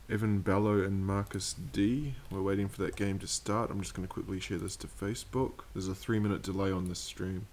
Evan Ballo and Markus Dee. We're waiting for that game to start. I'm just going to quickly share this to Facebook. There's a 3-minute delay on this stream.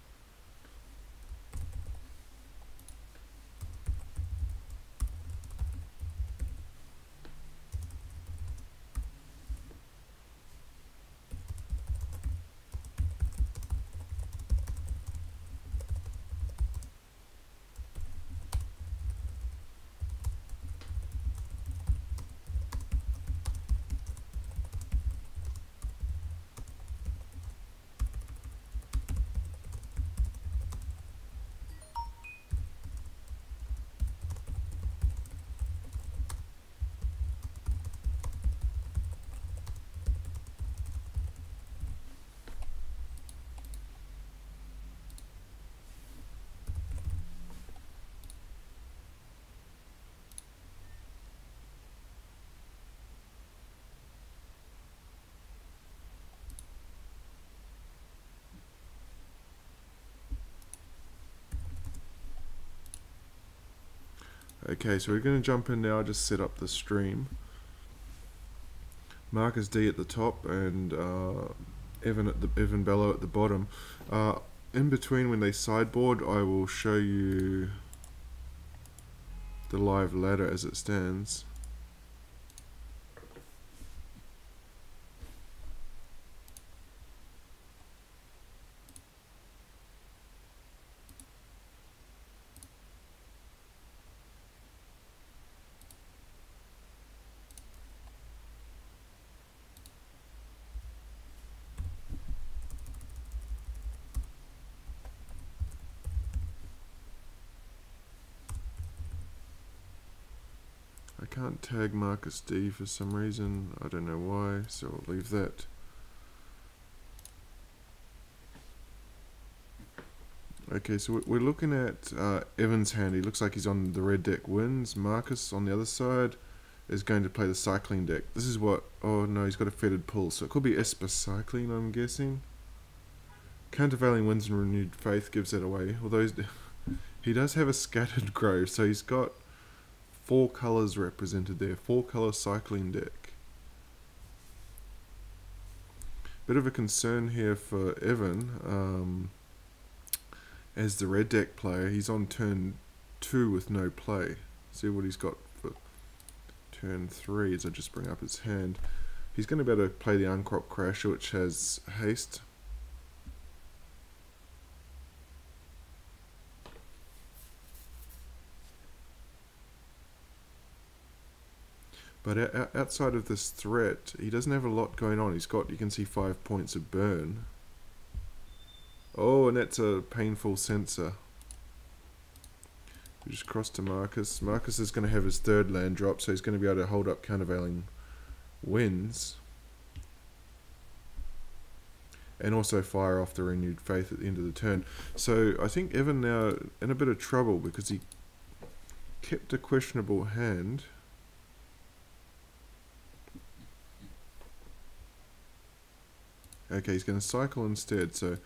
Okay, so we're going to jump in now, just set up the stream. Markus Dee at the top and Evan Ballo at the bottom. In between, when they sideboard, I will show you the live ladder as it stands. I can't tag Markus Dee for some reason, I don't know why, so I'll leave that. Okay, so we're looking at Evan's hand. He looks like he's on the red deck wins. Markus on the other side is going to play the cycling deck. This is what, oh no, he's got a fetid pull, so it could be Esper cycling, I'm guessing. Countervailing winds and renewed faith gives that away, although he does have a scattered grove, so he's got 4 colours represented there, 4 colour cycling deck. Bit of a concern here for Evan, as the red deck player. He's on turn 2 with no play. See what he's got for turn 3 as I just bring up his hand. He's going to be able to play the Uncrop Crasher, which has haste. But outside of this threat, he doesn't have a lot going on. He's got, you can see 5 points of burn. Oh, and that's a painful sensor. We just cross to Markus. Markus is going to have his 3rd land drop, so he's going to be able to hold up countervailing winds. And also fire off the renewed faith at the end of the turn. So I think Evan now in a bit of trouble because he kept a questionable hand. Okay, he's going to cycle instead, so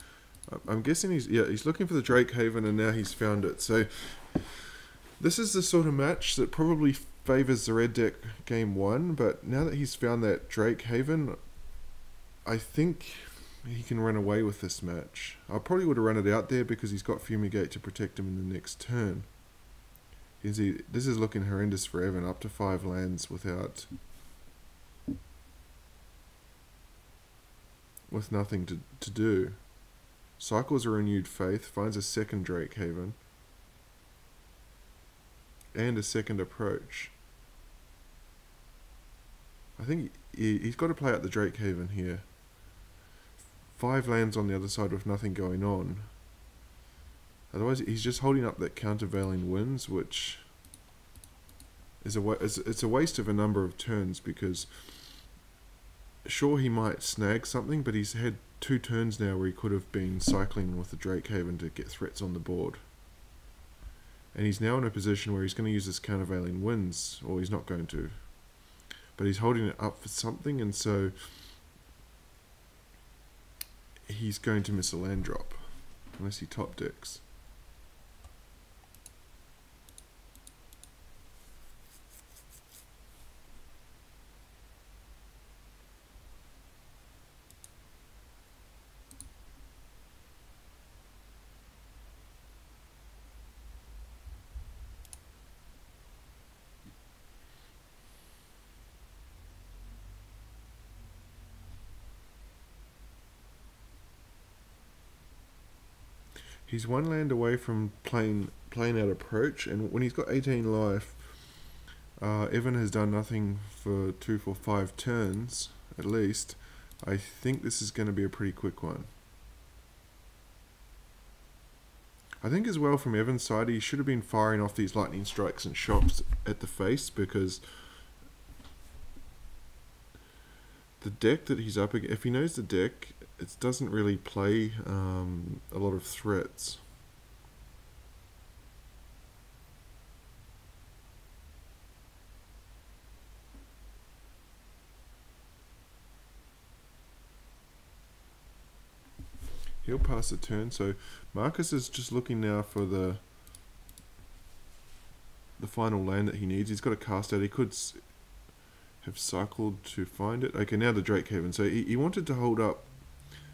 I'm guessing he's looking for the Drake Haven and now he's found it. So this is the sort of match that probably favours the red deck game 1, but now that he's found that Drake Haven, I think he can run away with this match. I probably would have run it out there because he's got Fumigate to protect him in the next turn. You can see, this is looking horrendous for Evan, up to 5 lands with nothing to do. Cycles a renewed faith, finds a 2nd Drake Haven, and a 2nd approach. I think he's got to play out the Drake Haven here. 5 lands on the other side with nothing going on. Otherwise, he's just holding up that countervailing winds, which is it's a waste of a number of turns because sure, he might snag something, but he's had 2 turns now where he could have been cycling with the Drake Haven to get threats on the board. And he's now in a position where he's going to use his countervailing winds, or he's not going to. But he's holding it up for something, and so he's going to miss a land drop, unless he top decks. He's one land away from playing out approach, and when he's got 18 life, Evan has done nothing for 2, 4, 5 turns, at least. I think this is going to be a pretty quick one. I think as well from Evan's side, he should have been firing off these lightning strikes and shocks at the face, because the deck that he's up against, if he knows the deck, it doesn't really play a lot of threats. He'll pass the turn, so Markus is just looking now for the final land that he needs. He's got a cast out. He could have cycled to find it. Okay, now the Drake Haven. So he wanted to hold up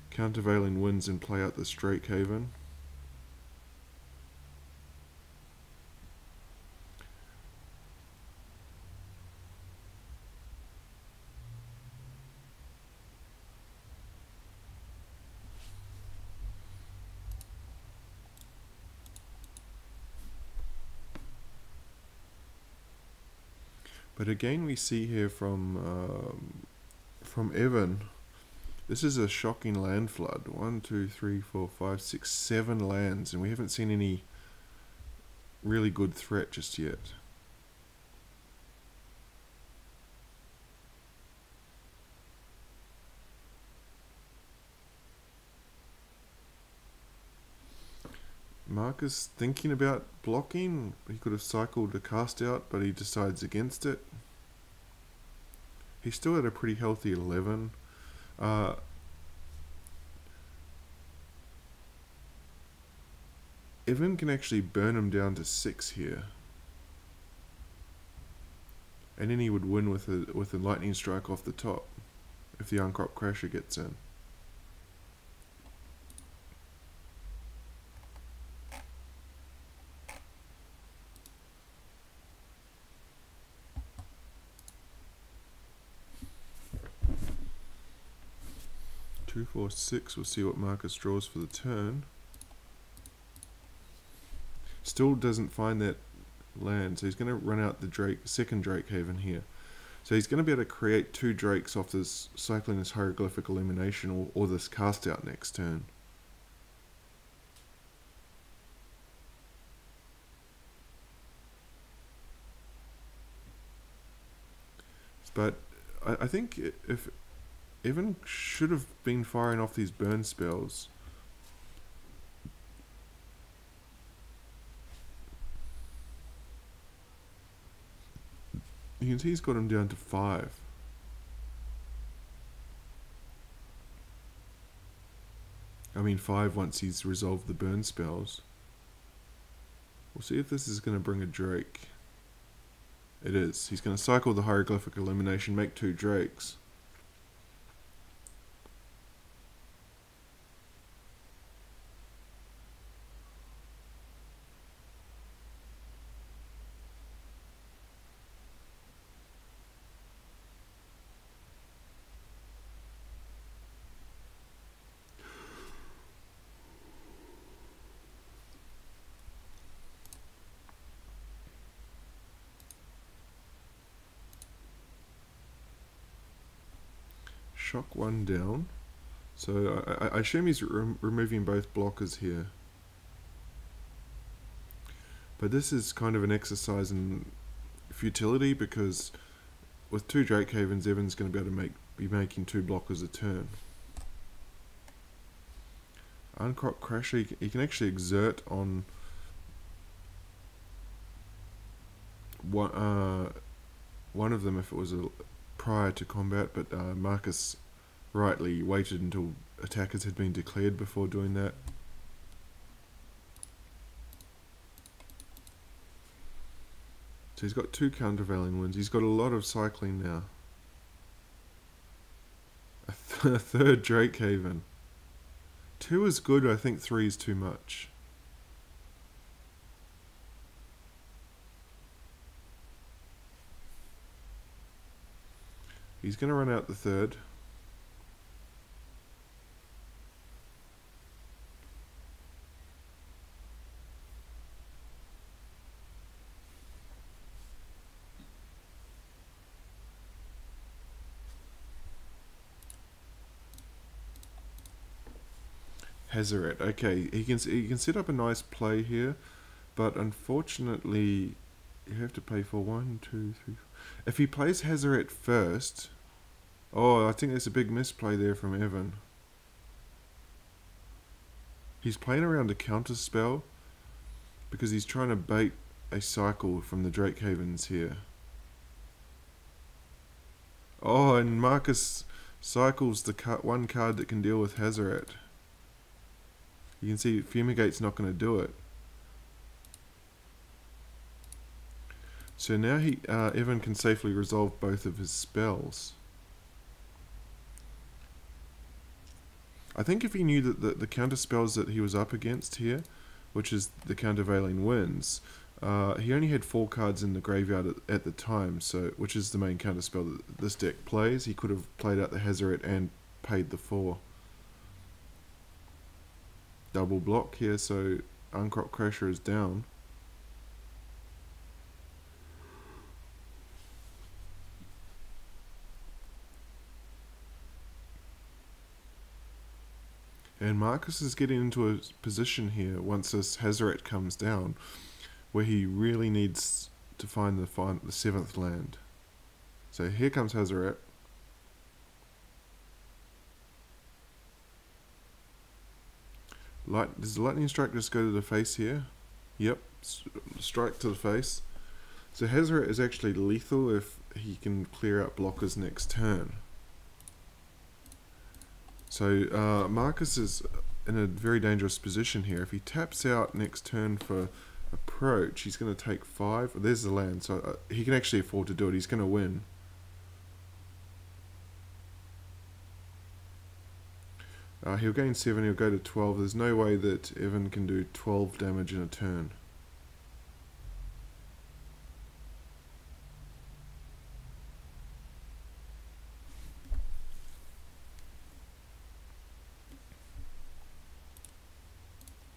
countervailing winds and play out this Drake Haven. But again, we see here from Evan, this is a shocking land flood. 1, 2, 3, 4, 5, 6, 7 lands, and we haven't seen any really good threat just yet. Markus thinking about blocking. He could have cycled a cast out, but he decides against it. He's still at a pretty healthy 11. Evan can actually burn him down to 6 here. And then he would win with a lightning strike off the top if the Uncrop Crasher gets in. Two, 4, 6. We'll see what Markus draws for the turn. Still doesn't find that land, so he's going to run out the second Drake Haven here. So he's going to be able to create 2 Drakes off this cycling this hieroglyphic elimination or this cast out next turn. But I think if Evan should have been firing off these burn spells. You can see he's got him down to 5. I mean 5 once he's resolved the burn spells. We'll see if this is going to bring a Drake. It is. He's going to cycle the hieroglyphic elimination, make 2 Drakes. Shock 1 down. So I assume he's removing both blockers here. But this is kind of an exercise in futility, because with 2 Drake Havens, Evan's going to be able to be making 2 blockers a turn. Uncrop Crasher, he can actually exert on one of them if it was prior to combat, but Markus rightly waited until attackers had been declared before doing that. So he's got 2 countervailing winds. He's got a lot of cycling now. A third Drake Haven. 2 is good, I think 3 is too much. He's going to run out the 3rd. Hazard. Okay, he can set up a nice play here, but unfortunately, you have to pay for 1, 2, 3. If he plays Hazard first, oh, I think there's a big misplay there from Evan. He's playing around a counter spell because he's trying to bait a cycle from the Drake Havens here. Oh, and Markus cycles the one card that can deal with Hazard. You can see Fumigate's not going to do it. So now Evan can safely resolve both of his spells. I think if he knew that the counter spells that he was up against here, which is the countervailing winds, he only had 4 cards in the graveyard at the time, so which is the main counter spell that this deck plays. He could have played out the Hazard and paid the 4. Double block here, so Uncrop Crasher is down. And Markus is getting into a position here once this Hazard comes down, where he really needs to find the 7th land. So here comes Hazard. Does the lightning strike just go to the face here? Yep, strike to the face. So Hazard is actually lethal if he can clear out blockers next turn. So Markus is in a very dangerous position here. If he taps out next turn for approach, he's going to take 5. There's the land, so he can actually afford to do it. He's going to win. He'll gain 7, he'll go to 12. There's no way that Evan can do 12 damage in a turn.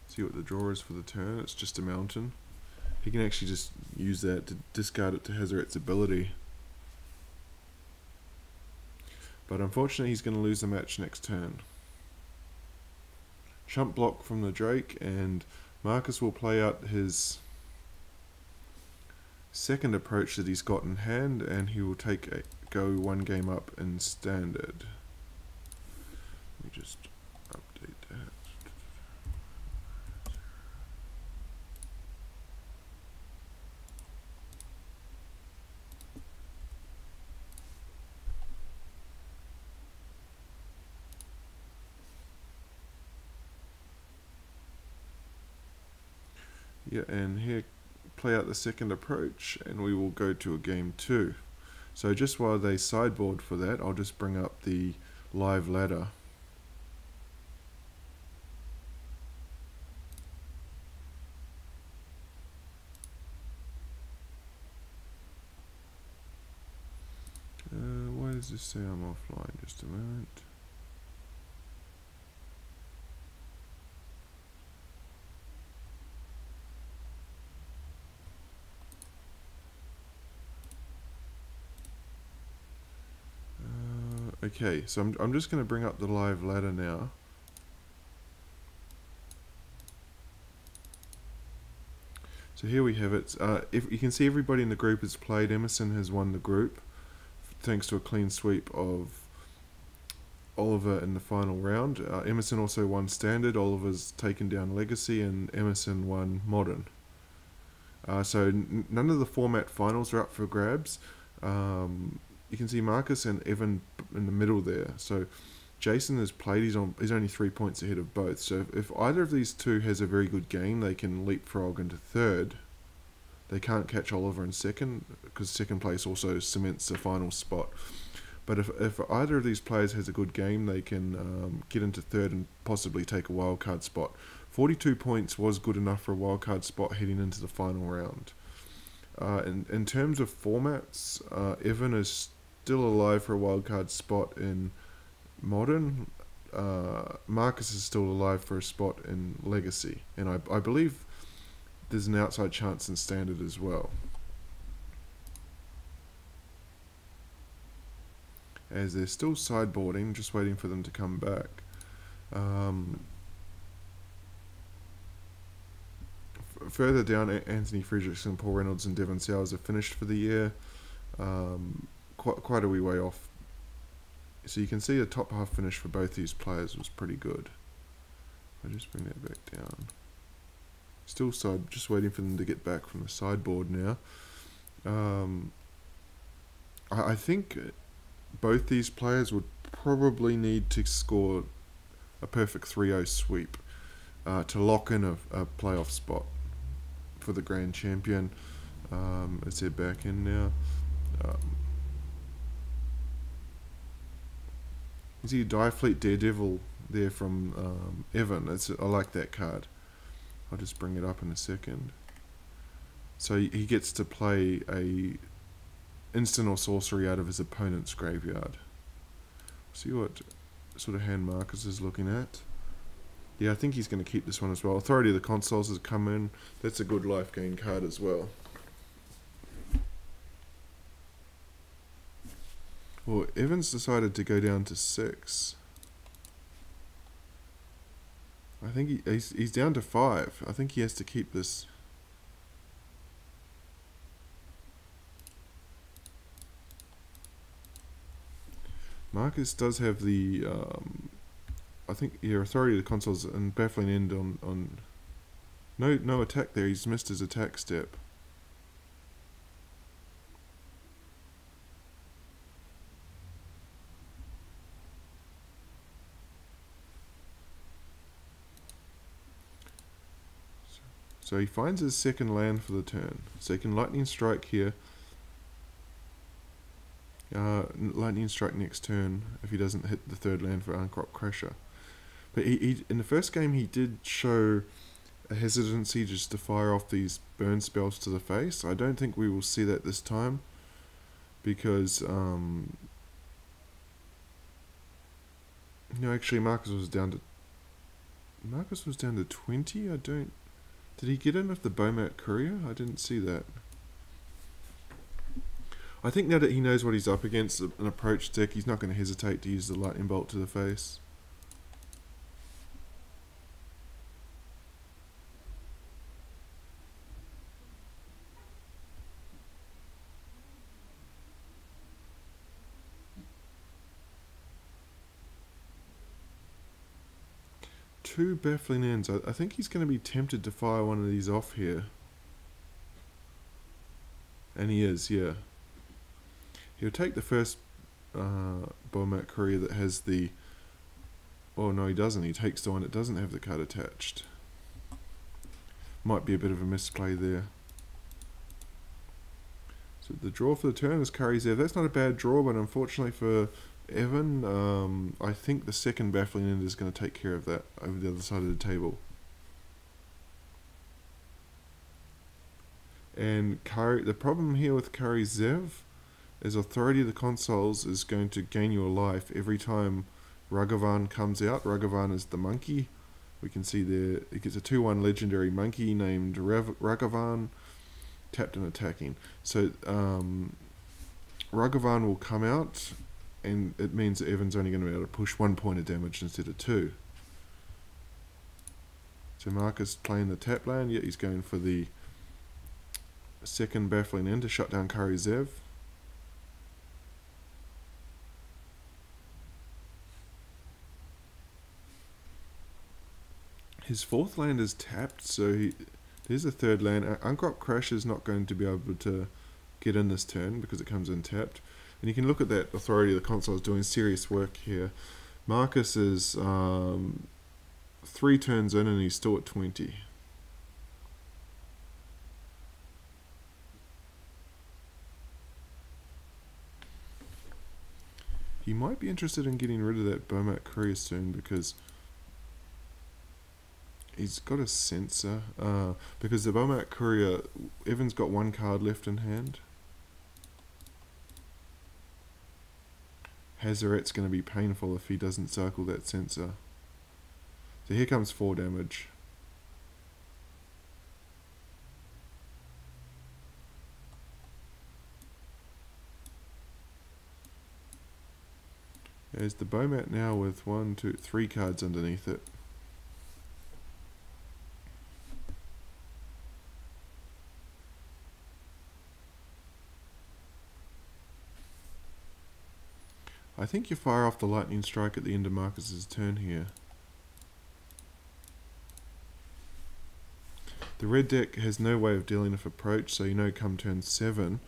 See what the draw is for the turn. It's just a mountain. He can actually just use that to discard it to Hazard's ability. But unfortunately he's going to lose the match next turn. Chump block from the Drake, and Markus will play out his second approach that he's got in hand, and he will go 1 game up in standard. Let me just update that. Yeah, and here play out the second approach, and we will go to a game 2. So just while they sideboard for that, I'll just bring up the live ladder. Why does this say I'm offline? Just a moment. Okay, so I'm just going to bring up the live ladder now. So here we have it. If you can see, everybody in the group has played. Emerson has won the group thanks to a clean sweep of Oliver in the final round. Emerson also won standard. Oliver's taken down legacy, and Emerson won modern. So none of the format finals are up for grabs. You can see Markus and Evan in the middle there. So Jason has played, he's only 3 points ahead of both. So if either of these two has a very good game, they can leapfrog into third. They can't catch Oliver in second, because second place also cements the final spot. But if either of these players has a good game, they can get into third and possibly take a wildcard spot. 42 points was good enough for a wildcard spot heading into the final round. In terms of formats, Evan is still alive for a wildcard spot in modern. Markus is still alive for a spot in legacy, and I believe there's an outside chance in standard as well. As they're still sideboarding, just waiting for them to come back. further down, Anthony Frederiksen, Paul Reynolds and Devon Sowers have finished for the year. Quite a wee way off. So you can see the top half finish for both these players was pretty good. I'll just bring that back down. Still just waiting for them to get back from the sideboard now. I think both these players would probably need to score a perfect 3-0 sweep to lock in a playoff spot for the Grand Champion. As they're back in now. You see Direfleet Daredevil there from Evan. I like that card. I'll just bring it up in a second. So he gets to play a instant or sorcery out of his opponent's graveyard. See what sort of hand Markus is looking at. Yeah, I think he's going to keep this one as well. Authority of the Consuls has come in. That's a good life gain card as well. Well, Evans decided to go down to 6. I think he's down to 5. I think he has to keep this. Markus does have the, I think, yeah, Authority of the Consuls and Baffling End on no attack there. He's missed his attack step. So he finds his second land for the turn. So he can Lightning Strike here. Lightning Strike next turn if he doesn't hit the third land for Uncrop Crusher. But he in the first game he did show a hesitancy just to fire off these burn spells to the face. I don't think we will see that this time. Because no, actually Markus was down to 20. Did he get in with the Bomat Courier? I didn't see that. I think now that he knows what he's up against, an approach deck, he's not going to hesitate to use the Lightning Bolt to the face. Two Baffling Ends. I think he's going to be tempted to fire one of these off here. And he is, yeah. He'll take the first Bomat Courier that has the... Oh, no, he doesn't. He takes the one that doesn't have the card attached. Might be a bit of a misplay there. So the draw for the turn is Curry's there. That's not a bad draw, but unfortunately for Evan, I think the second Baffling End is going to take care of that over the other side of the table. And the problem here with Curry Zev is Authority of the Consuls is going to gain you a life every time Ragavan comes out. Ragavan is the monkey. We can see there, it gets a 2/1 legendary monkey named Ragavan, tapped and attacking. So Ragavan will come out, and it means that Evan's only going to be able to push 1 point of damage instead of 2. So Markus playing the tap land, yet he's going for the second Baffling End to shut down Curry Zev. His fourth land is tapped, so there's a third land. Uncrop Crash is not going to be able to get in this turn because it comes in tapped. And you can look at that Authority of the Consuls doing serious work here. Markus is 3 turns in and he's still at 20. He might be interested in getting rid of that Bomat Courier soon because he's got a Censor. Because the Bomat Courier, Evan's got 1 card left in hand. Hazaret's going to be painful if he doesn't circle that Censor. So here comes 4 damage. There's the Bomat now with 1, 2, 3 cards underneath it. I think you fire off the lightning strike at the end of Markus's turn here. The red deck has no way of dealing with approach, so you know come turn 7,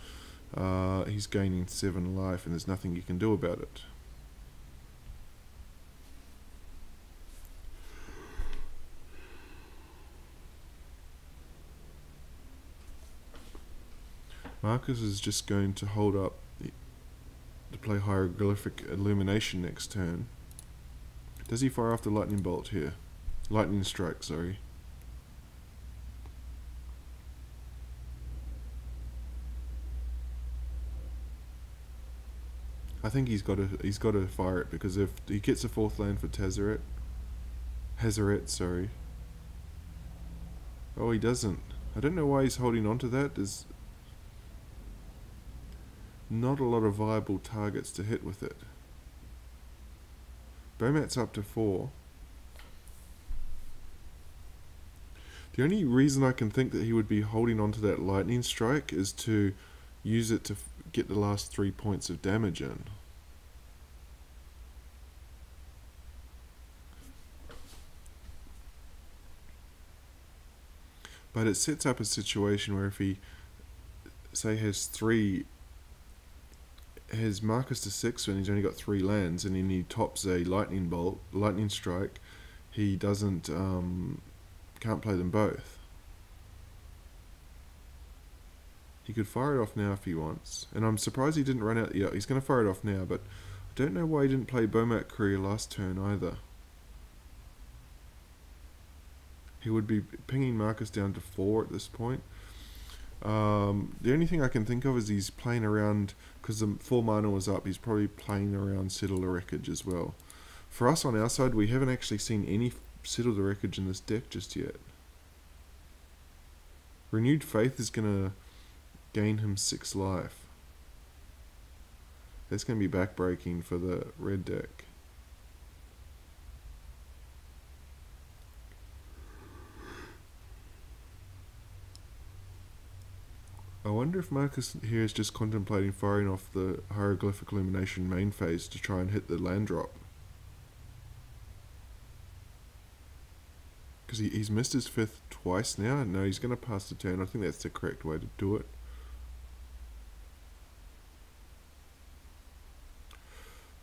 he's gaining 7 life and there's nothing you can do about it. Markus is just going to hold up to play Hieroglyphic Illumination next turn. Does he fire off the lightning bolt here? Lightning strike, sorry. I think he's got to fire it, because if he gets a 4th land for Hazoret, sorry. Oh, he doesn't. I don't know why he's holding on to that. There's not a lot of viable targets to hit with it. Bomat's up to 4. The only reason I can think that he would be holding on to that lightning strike is to use it to get the last 3 points of damage in. But it sets up a situation where if he, say, has Markus to 6 when he's only got 3 lands, and then he tops a lightning strike, he doesn't, can't play them both. He could fire it off now if he wants, and I'm surprised he didn't run out. Yeah, he's going to fire it off now, but I don't know why he didn't play Bomat Courier last turn either. He would be pinging Markus down to 4 at this point. The only thing I can think of is he's playing around, because the 4 mana was up, he's probably playing around Settle the Wreckage as well. For us on our side, we haven't actually seen any Settle the Wreckage in this deck just yet. Renewed Faith is going to gain him 6 life. That's going to be backbreaking for the red deck. I wonder if Markus here is just contemplating firing off the Hieroglyphic Illumination main phase to try and hit the land drop. Because he's missed his 5th twice now. No, he's going to pass the turn. I think that's the correct way to do it.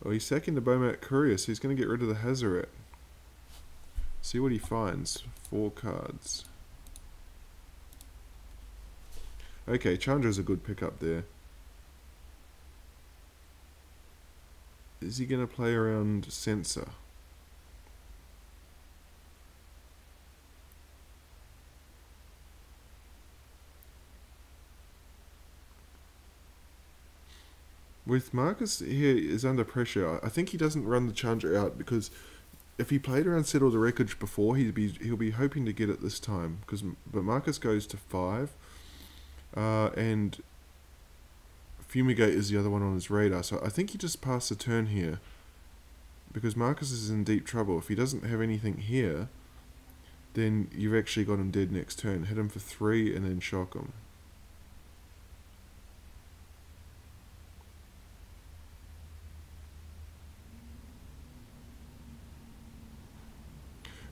Oh, he's sacking the Bomat Courier, so he's going to get rid of the Hazoret. See what he finds. 4 cards. Okay, Chandra's a good pickup there. Is he going to play around Censor? With Markus here is under pressure. I think he doesn't run the Chandra out, because if he played around Settle the Wreckage before, he'll be hoping to get it this time. But Markus goes to 5. And Fumigate is the other one on his radar, so I think he just passed the turn here, because Markus is in deep trouble. If he doesn't have anything here, then you've actually got him dead next turn. Hit him for 3 and then shock him.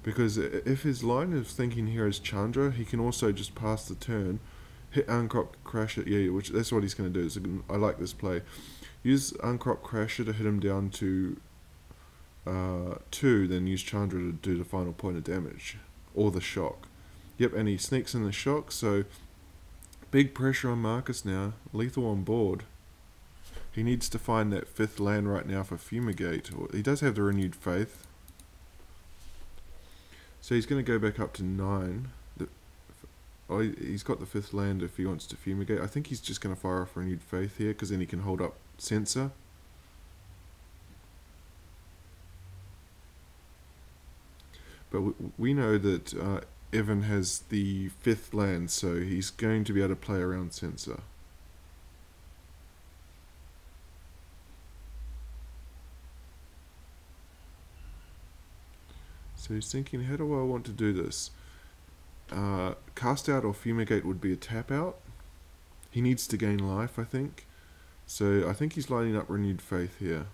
Because if his line of thinking here is Chandra, he can also just pass the turn, hit Uncrop Crasher, yeah, which that's what he's going to do. I like this play. Use Uncrop Crasher to hit him down to 2, then use Chandra to do the final point of damage, or the shock. Yep, and he sneaks in the shock, so big pressure on Markus now. Lethal on board. He needs to find that 5th land right now for Fumigate. He does have the Renewed Faith. So he's going to go back up to 9. Oh, he's got the 5th land if he wants to Fumigate. I think he's just going to fire off Renewed Faith here, because then he can hold up Censor. But we know that Evan has the 5th land, so he's going to be able to play around Censor. So he's thinking, how do I want to do this? Cast out or Fumigate would be a tap out. He needs to gain life, I think. So I think he's lining up Renewed Faith here.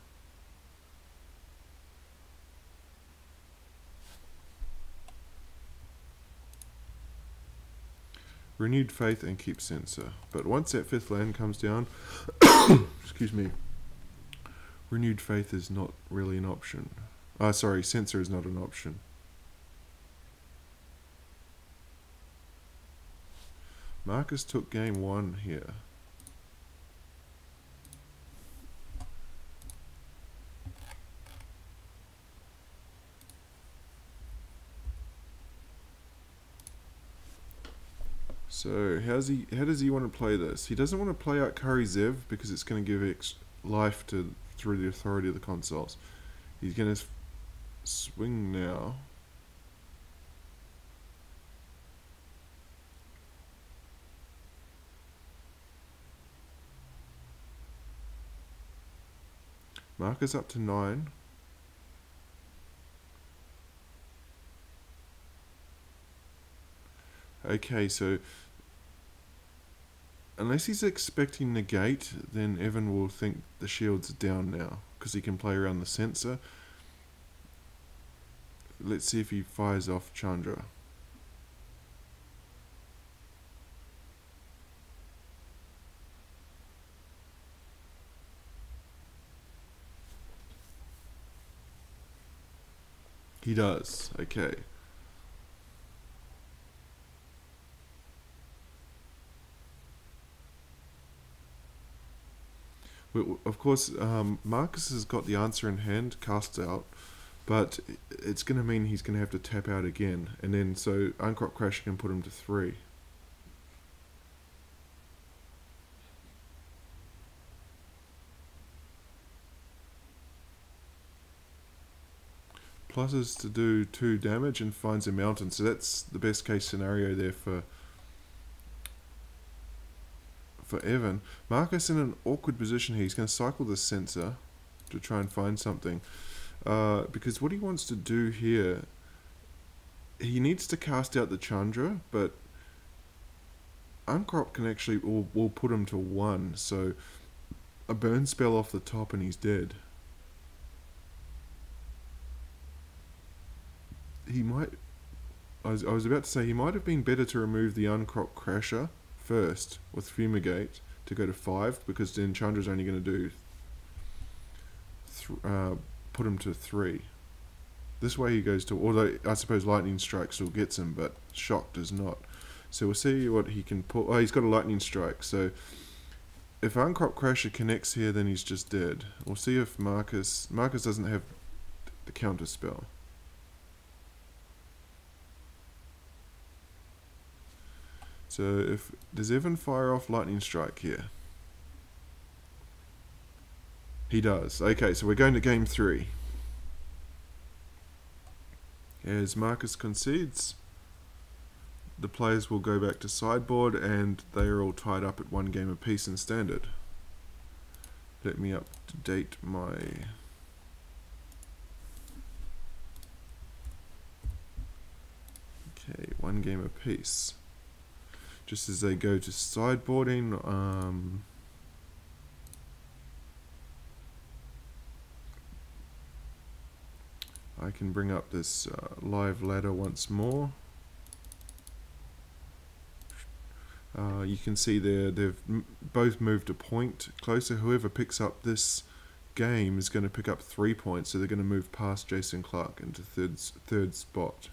Renewed Faith and keep Sensor. But once that 5th land comes down, excuse me, Renewed Faith is not really an option. Sorry, Sensor is not an option. Markus took game 1 here. So how does he want to play this? He doesn't want to play out Kari Zev because it's going to give life through the authority of the consoles. He's going to swing now. Markus up to 9. Okay, so unless he's expecting negate, then Evan will think the shield's down now, because he can play around the sensor. Let's see if he fires off Chandra. He does, okay. Of course, Markus has got the answer in hand, cast out, but it's going to mean he's going to have to tap out again, and then so Uncrop Crash can put him to 3. Plus is to do 2 damage and finds a mountain, so that's the best case scenario there for Evan. Markus in an awkward position here. He's going to cycle the sensor to try and find something. Because what he wants to do here, he needs to cast out the Chandra, but Uncrop can actually will put him to 1. So a burn spell off the top and he's dead. He might... I was about to say he might have been better to remove the Uncrop Crasher first with Fumigate to go to 5, because then Chandra's only going to do put him to 3. This way he goes to, although I suppose Lightning Strike still gets him, but Shock does not. So we'll see what he can pull. Oh, he's got a Lightning Strike, so if Uncrop Crasher connects here, then he's just dead. We'll see if Markus doesn't have the counter spell. So does Evan fire off Lightning Strike here? He does. Okay, so we're going to game 3. As Markus concedes, the players will go back to sideboard and they are all tied up at 1 game apiece in standard. Let me update my... Okay, 1 game apiece. Just as they go to sideboarding, I can bring up this live ladder once more. You can see there they've both moved a point closer. Whoever picks up this game is going to pick up 3 points, so they're going to move past Jason Clark into third spot.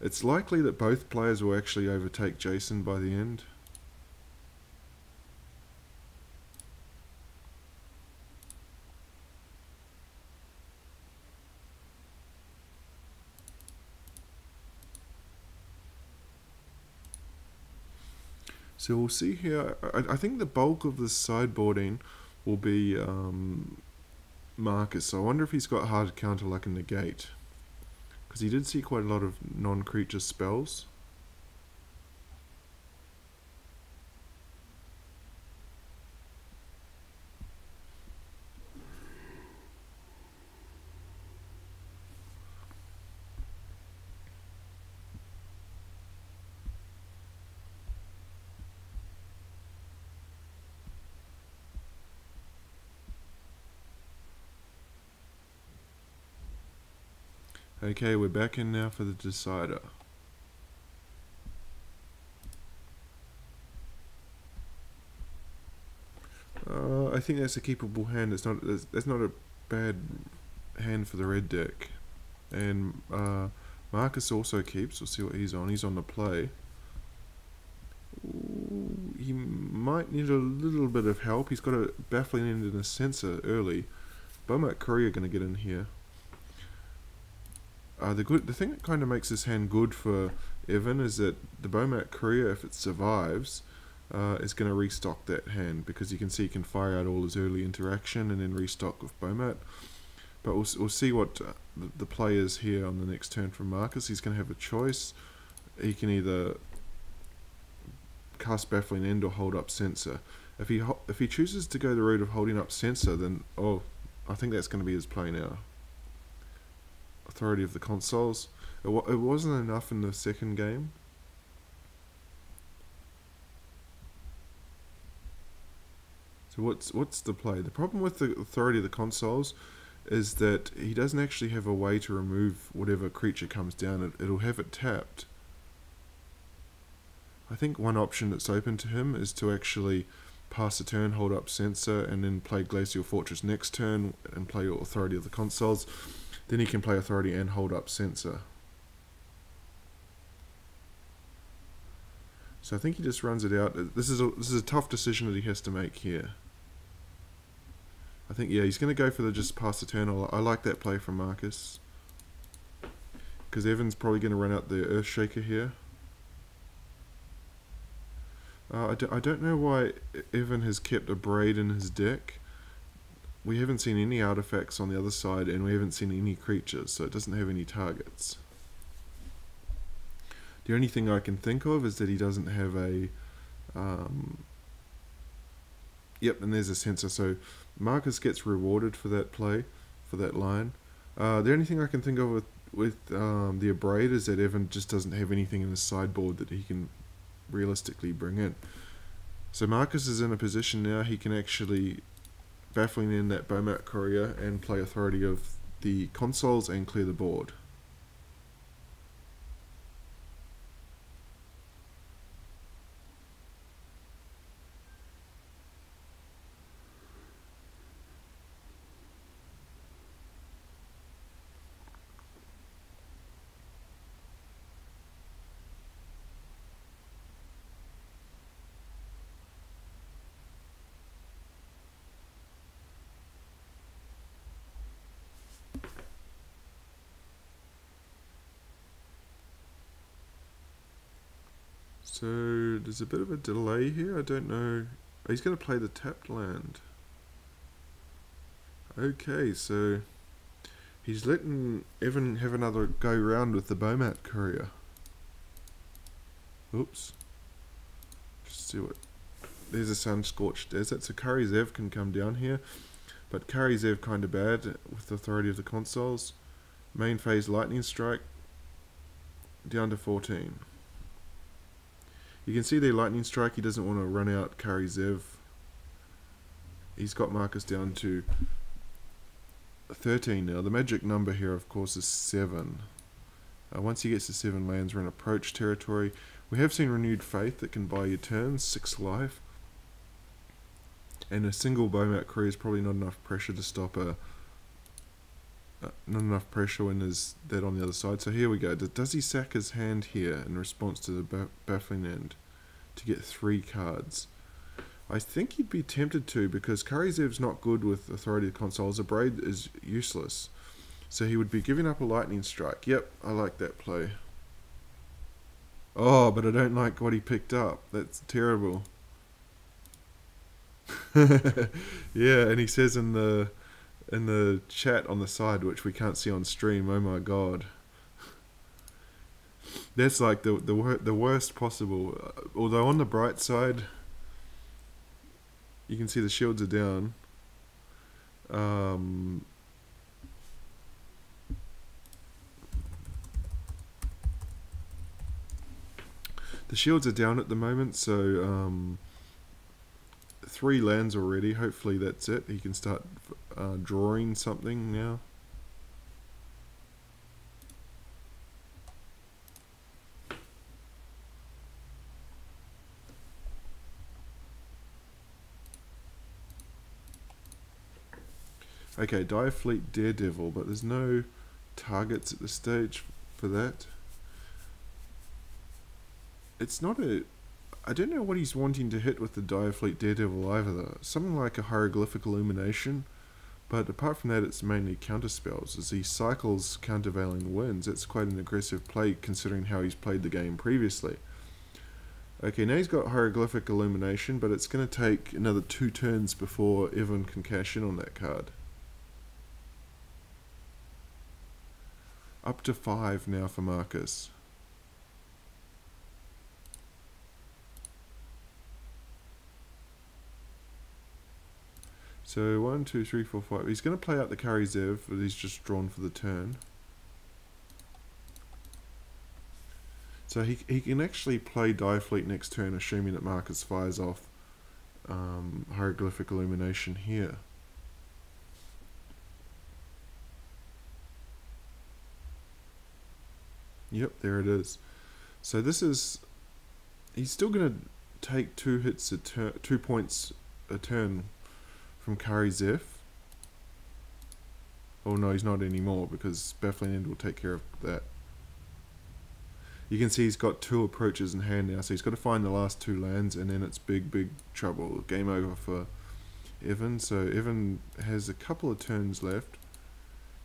It's likely that both players will actually overtake Jason by the end. So we'll see here. I think the bulk of the sideboarding will be Markus. So I wonder if he's got hard counter like a negate. Because he did see quite a lot of non-creature spells. Okay, we're back in now for the decider. think that's a keepable hand. That's not a bad hand for the red deck. And Markus also keeps. We'll see what he's on. He's on the play. Ooh, he might need a little bit of help. He's got a baffling end and a sensor early. Beaumont Courier going to get in here. The thing that kind of makes this hand good for Evan is that the Beaumont Courier, if it survives, is going to restock that hand, because you can see he can fire out all his early interaction and then restock with Beaumont. But we'll see what the play is here on the next turn from Markus. He's going to have a choice. He can either cast Baffling End or hold up Sensor. If he chooses to go the route of holding up Sensor, then I think that's going to be his play now. Authority of the Consoles. It wasn't enough in the second game. So what's the play? The problem with the Authority of the Consoles is that he doesn't actually have a way to remove whatever creature comes down. It'll have it tapped. I think one option that's open to him is to actually pass a turn, hold up Sensor, and then play Glacial Fortress next turn and play Authority of the Consoles. Then he can play Authority and hold up Sensor. So I think he just runs it out. This is a tough decision that he has to make here. I think, yeah, he's going to go for the just pass the turn. I like that play from Markus, because Evan's probably going to run out the Earthshaker here. I don't know why Evan has kept a Braid in his deck. We haven't seen any artifacts on the other side, and we haven't seen any creatures, so it doesn't have any targets. The only thing I can think of is that he doesn't have a... Yep, and there's a Sensor, so Markus gets rewarded for that play, for that line. The only thing I can think of with the Abrade is that Evan just doesn't have anything in his sideboard that he can realistically bring in. So Markus is in a position now he can actually Baffling in that Beaumont Courier and play Authority of the Consoles and clear the board. So there's a bit of a delay here. I don't know. Oh, he's going to play the tapped land. Okay, so he's letting Evan have another go round with the Beaumont Courier. Oops. Just see what... There's a Sun-Scorched Desert, so Kari Zev can come down here. But Kari Zev kind of bad with the Authority of the Consoles. Main phase Lightning Strike. Down to 14. You can see there Lightning Strike, he doesn't want to run out Kari Zev. He's got Markus down to 13 now. The magic number here, of course, is 7. Once he gets to 7 lands, we're in approach territory. We have seen Renewed Faith that can buy you turns, 6 life. And a single Beaumont Courier is probably not enough pressure to stop a... not enough pressure when there's that on the other side. So here we go. Does he sack his hand here in response to the Baffling End to get 3 cards? I think he'd be tempted to, because Kari Zev's not good with Authority of Consoles. A Braid is useless. So he would be giving up a Lightning Strike. Yep, I like that play. Oh, but I don't like what he picked up. That's terrible. Yeah, and he says in the chat on the side, which we can't see on stream, oh my god. That's like the worst possible. Although on the bright side, you can see the shields are down. The shields are down at the moment, so 3 lands already. Hopefully that's it. He can start drawing something now. Okay, Direfleet Daredevil, but there's no targets at this stage for that. It's not a... I don't know what he's wanting to hit with the Direfleet Daredevil either, though. Something like a Hieroglyphic Illumination, but apart from that it's mainly counterspells. As he cycles Countervailing Winds, it's quite an aggressive play considering how he's played the game previously. Okay, now he's got Hieroglyphic Illumination, but it's going to take another 2 turns before Evan can cash in on that card. Up to 5 now for Markus. So 1, 2, 3, 4, 5. He's going to play out the Karizev that he's just drawn for the turn. So he can actually play Direfleet next turn, assuming that Markus fires off Hieroglyphic Illumination here. Yep, there it is. So this is... He's still going to take 2 hits a turn, 2 points a turn from Karizev. Oh no, he's not anymore because Baffling End will take care of that. You can see he's got 2 approaches in hand now, so he's got to find the last 2 lands, and then it's big trouble. Game over for Evan. So Evan has a couple of turns left.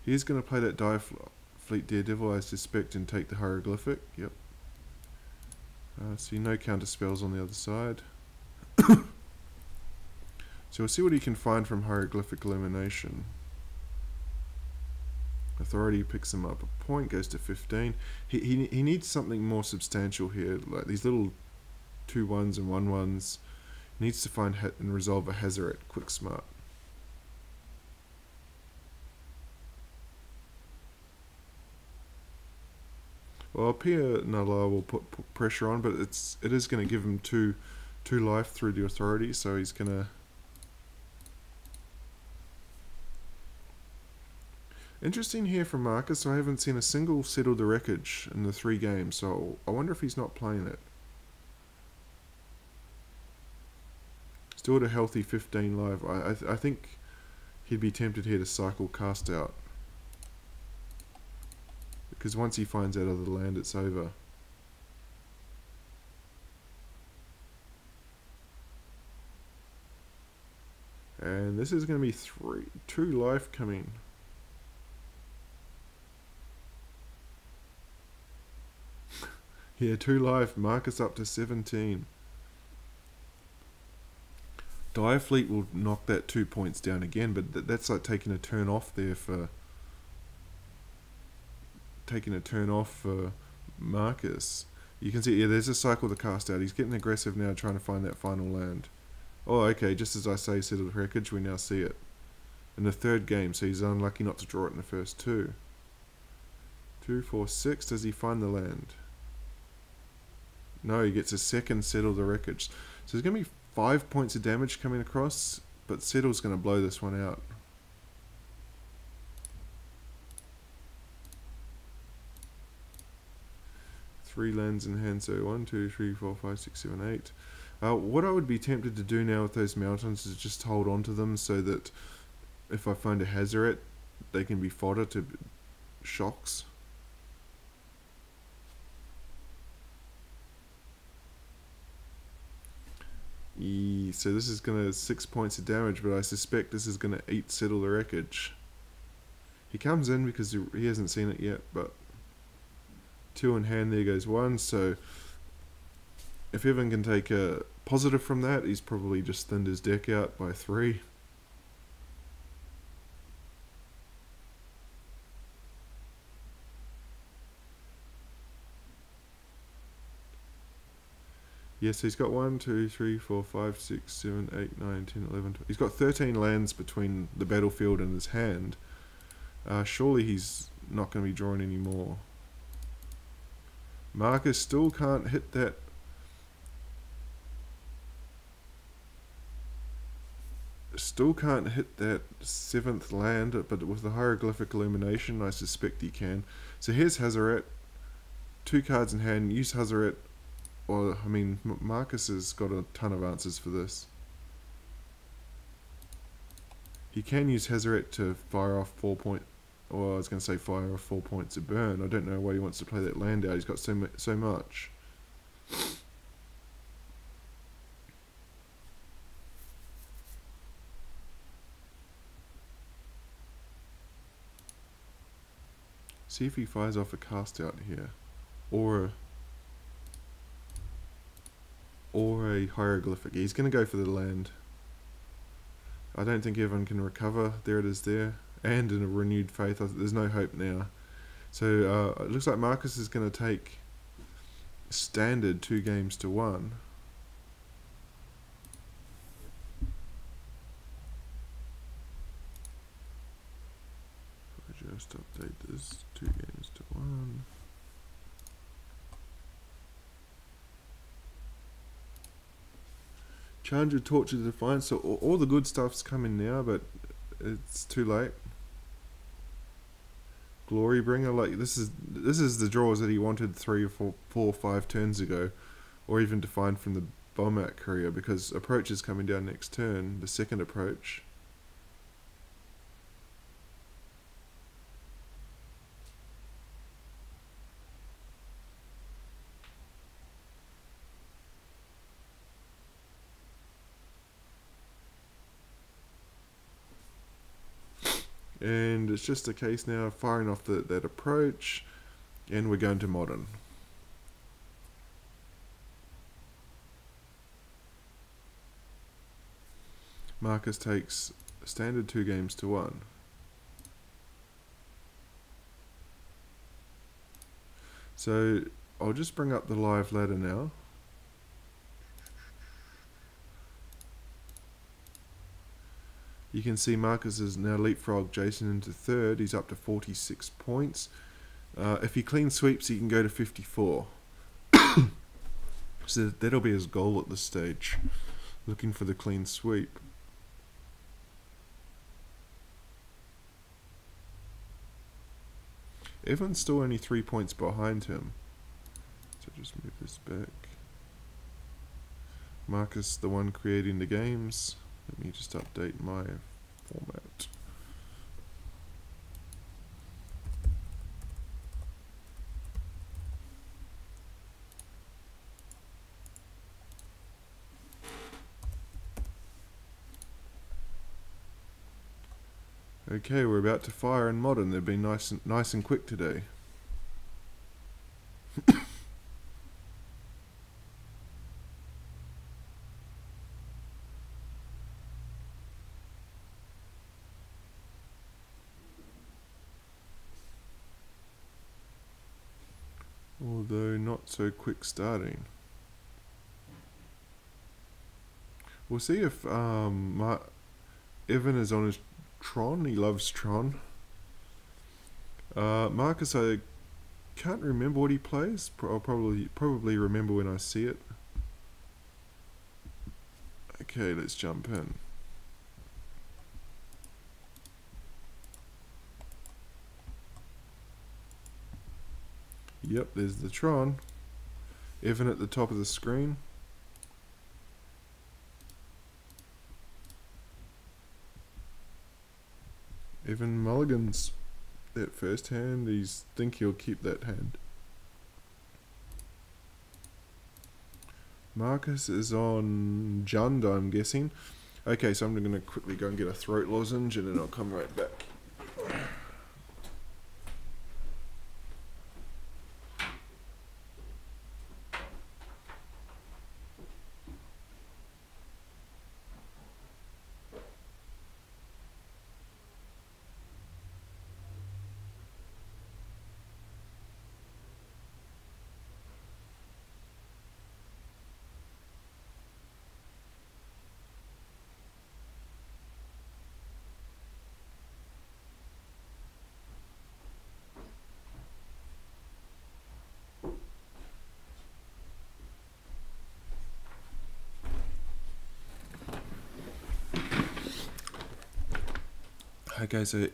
He's going to play that Direfleet Daredevil, I suspect, and take the Hieroglyphic. Yep. See, no counter spells on the other side. So we'll see what he can find from Hieroglyphic Illumination. Authority picks him up a point, goes to 15. He needs something more substantial here, like these little 2-1s and 1-1s. He needs to find and resolve a Hazaret quick smart. Well, Pia Nala will put pressure on, but it is going to give him two life through the Authority, so he's going to... Interesting here from Markus, I haven't seen a single Settle the Wreckage in the 3 games, so I wonder if he's not playing it. Still at a healthy 15 life. I think he'd be tempted here to cycle Cast Out. Because once he finds out of the land, it's over. And this is going to be 2 life coming. Yeah, 2 life, Markus up to 17. Direfleet will knock that 2 points down again, but that's like taking a turn off there for... Taking a turn off for Markus. You can see, yeah, there's a cycle to Cast Out. He's getting aggressive now, trying to find that final land. Oh, okay, just as I say, Settle the Wreckage, we now see it. In the 3rd game, so he's unlucky not to draw it in the first 2. 2, 4, 6, does he find the land? No, he gets a 2nd Settle the Wreckage. So there's going to be 5 points of damage coming across, but Settle's going to blow this one out. Three lands in hand, so 1, 2, 3, 4, 5, 6, 7, 8. What I would be tempted to do now with those mountains is just hold on to them so that if I find a Hazaret, they can be fodder to shocks. So this is going to 6 points of damage, but I suspect this is going to eat Settle the Wreckage. He comes in because he hasn't seen it yet, but 2 in hand, there goes 1. So if Evan can take a positive from that, he's probably just thinned his deck out by 3. Yes, he's got 1, 2, 3, 4, 5, 6, 7, 8, 9, 10, 11, 12. He's got 13 lands between the battlefield and his hand. Surely he's not going to be drawing any more. Markus still can't hit that. Still can't hit that 7th land, but with the Hieroglyphic Illumination, I suspect he can. So here's Hazaret. 2 cards in hand. Use Hazaret. Well, I mean, Markus has got a ton of answers for this. He can use Hazaret to fire off 4 point. Well, I was going to say fire off 4 points of burn. I don't know why he wants to play that land out. He's got so much. See if he fires off a cast out here, or a hieroglyphic. He's going to go for the land. I don't think everyone can recover. There it is there. And in a renewed faith. There's no hope now. So it looks like Markus is going to take standard 2 games to 1. If I just update this, 2 games to 1. Challenger, Torture, Defiance. So all the good stuff's coming now, but it's too late. Glorybringer, like this is the draws that he wanted 3 or 4 or 5 turns ago, or even defined from the Bombat Courier, because approach is coming down next turn, the second approach. And it's just a case now of firing off that approach, and we're going to modern. Markus takes standard 2 games to 1. So I'll just bring up the live ladder now. You can see Markus has now leapfrogged Jason into 3rd. He's up to 46 points. If he clean sweeps, he can go to 54. So that'll be his goal at this stage. Looking for the clean sweep. Evan's still only 3 points behind him. So just move this back. Markus, the one creating the games. Let me just update my format. Okay, we're about to fire in modern. They've been nice and quick today. Although not so quick starting. We'll see if Evan is on his Tron. He loves Tron. Markus, I can't remember what he plays. I'll probably remember when I see it. Okay, let's jump in. Yep, there's the Tron. Evan at the top of the screen. Evan mulligans that first hand. Think he'll keep that hand. Markus is on Jund, I'm guessing. Okay, so I'm going to quickly go and get a throat lozenge and then I'll come right back. Okay, so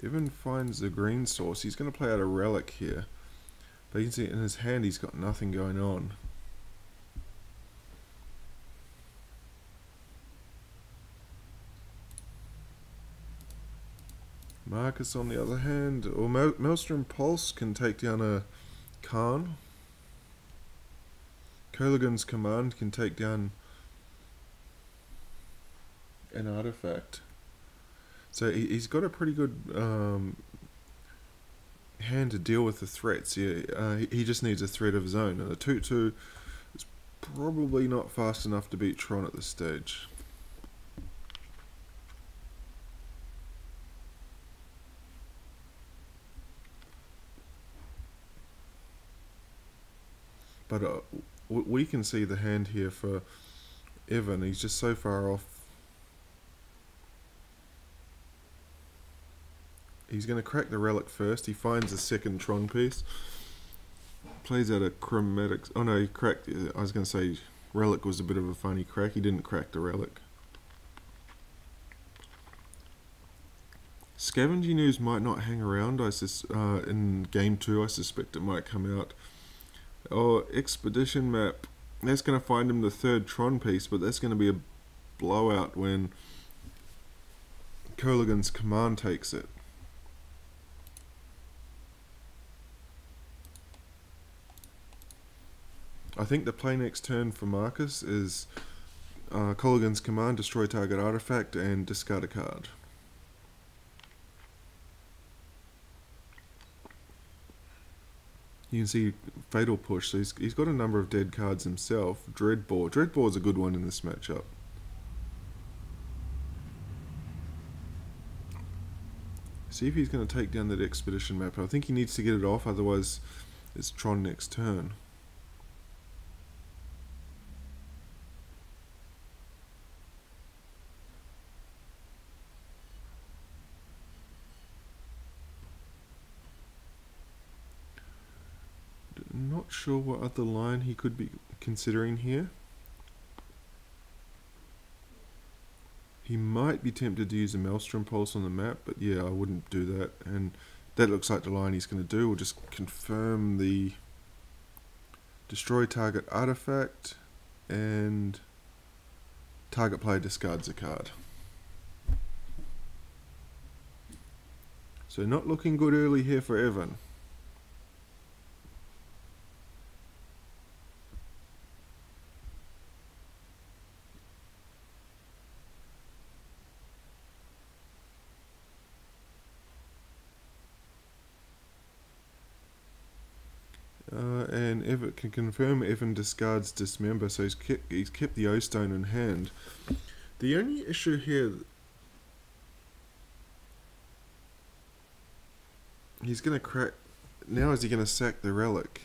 Evan finds the green source. He's going to play out a relic here. But you can see in his hand he's got nothing going on. Markus, on the other hand, or Maelstrom Pulse can take down a Khan. Kerrigan's Command can take down an artifact. So he's got a pretty good hand to deal with the threats. Yeah, he just needs a threat of his own, and a 2/2 is probably not fast enough to beat Tron at this stage. But we can see the hand here for Evan. He's just so far off. He's going to crack the relic first. He finds a second Tron piece. Plays out a chromatic. Oh no, he cracked. I was going to say relic was a bit of a funny crack. He didn't crack the relic. Scavenging News might not hang around. In game 2, I suspect it might come out. Oh, Expedition Map. That's going to find him the third Tron piece, but that's going to be a blowout when Kerrigan's Command takes it. I think the play next turn for Markus is Kerrigan's Command, destroy target artifact, and discard a card. You can see Fatal Push, so he's got a number of dead cards himself. Dreadbore. Dreadbore is a good one in this matchup. See if he's going to take down that Expedition Map. I think he needs to get it off, otherwise it's Tron next turn. Not sure what other line he could be considering here. He might be tempted to use a Maelstrom Pulse on the map, but yeah, I wouldn't do that. And that looks like the line he's going to do. We'll just confirm the destroy target artifact and target player discards a card. So not looking good early here for Evan. And Evan can confirm Evan discards Dismember, so he's kept the O-Stone in hand. The only issue here, he's going to crack. Now is he going to sack the relic?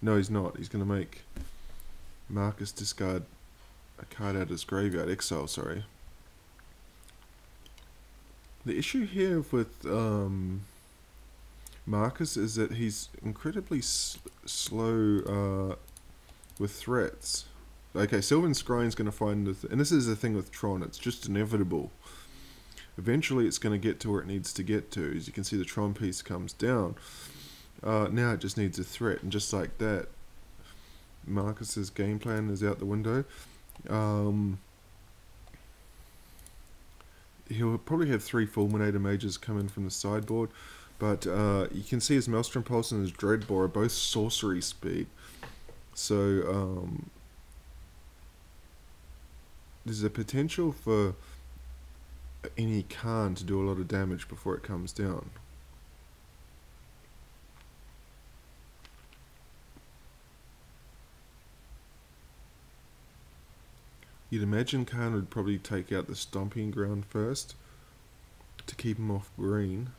No, he's not. He's going to make Markus discard a card out of his graveyard, exile, sorry. The issue here with Markus is that he's incredibly slow with threats. Okay, Sylvan Scrying's going to find and this is the thing with Tron, it's just inevitable. Eventually it's going to get to where it needs to get to. As you can see, the Tron piece comes down. Now it just needs a threat, and just like that, Markus's game plan is out the window. He'll probably have 3 Fulminator Mages come in from the sideboard. But you can see his Maelstrom Pulse and his Dreadbore are both sorcery speed. So there's a potential for any Khan to do a lot of damage before it comes down. You'd imagine Khan would probably take out the Stomping Ground first to keep him off green.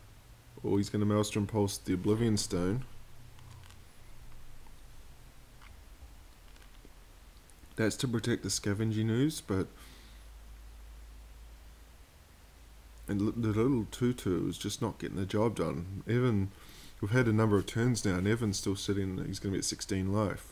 Or he's going to Maelstrom Pulse the Oblivion Stone. That's to protect the Scavenging Ooze, but and the little 2/2 is just not getting the job done. Evan, we've had a number of turns now, and Evan's still sitting. He's going to be at 16 life.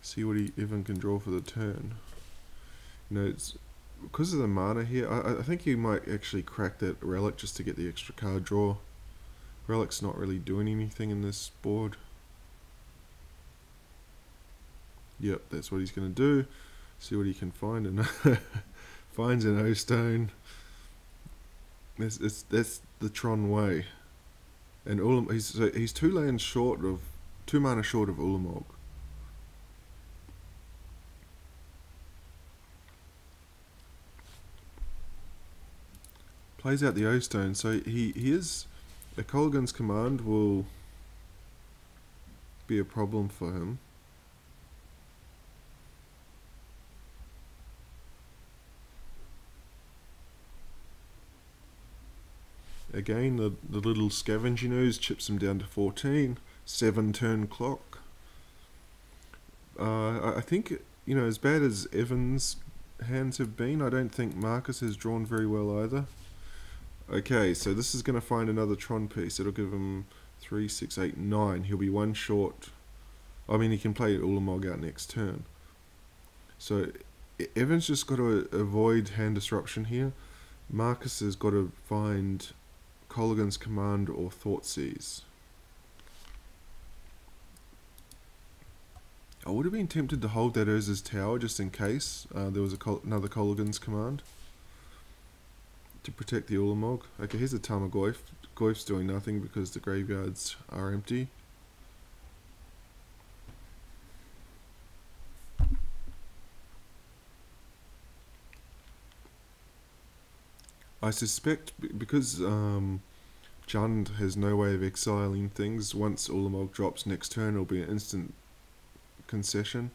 See what Evan can draw for the turn. You know, it's because of the mana here. I think he might actually crack that relic just to get the extra card draw. Relic's not really doing anything in this board. Yep, that's what he's going to do. See what he can find, and finds an O-Stone. That's the Tron way. And he's 2 mana short of Ulamog. Plays out the O-Stone, so he is... A Kolaghan's Command will be a problem for him. Again, the little scavenging ooze chips him down to 14. 7 turn clock. I think, you know, as bad as Evan's hands have been, I don't think Markus has drawn very well either. Okay, so this is going to find another Tron piece. It'll give him 3, 6, 8, 9. He'll be 1 short. I mean, he can play Ulamog out next turn. So Evan's just got to avoid hand disruption here. Markus has got to find Kolaghan's Command or Thoughtseize. I would have been tempted to hold that Urza's Tower just in case there was another Kolaghan's Command to protect the Ulamog. Okay, here's a Tarmogoyf. Goyf's doing nothing because the graveyards are empty. I suspect because Jund has no way of exiling things, once Ulamog drops next turn it'll be an instant concession.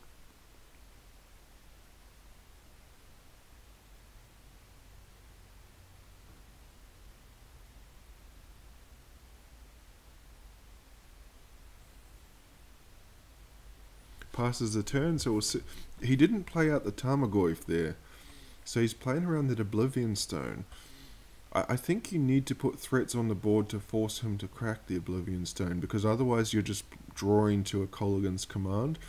Passes the turn, so we'll see. He didn't play out the Tarmogoyf there, so he's playing around that Oblivion Stone. I think you need to put threats on the board to force him to crack the Oblivion Stone, because otherwise you're just drawing to a Kolaghan's Command,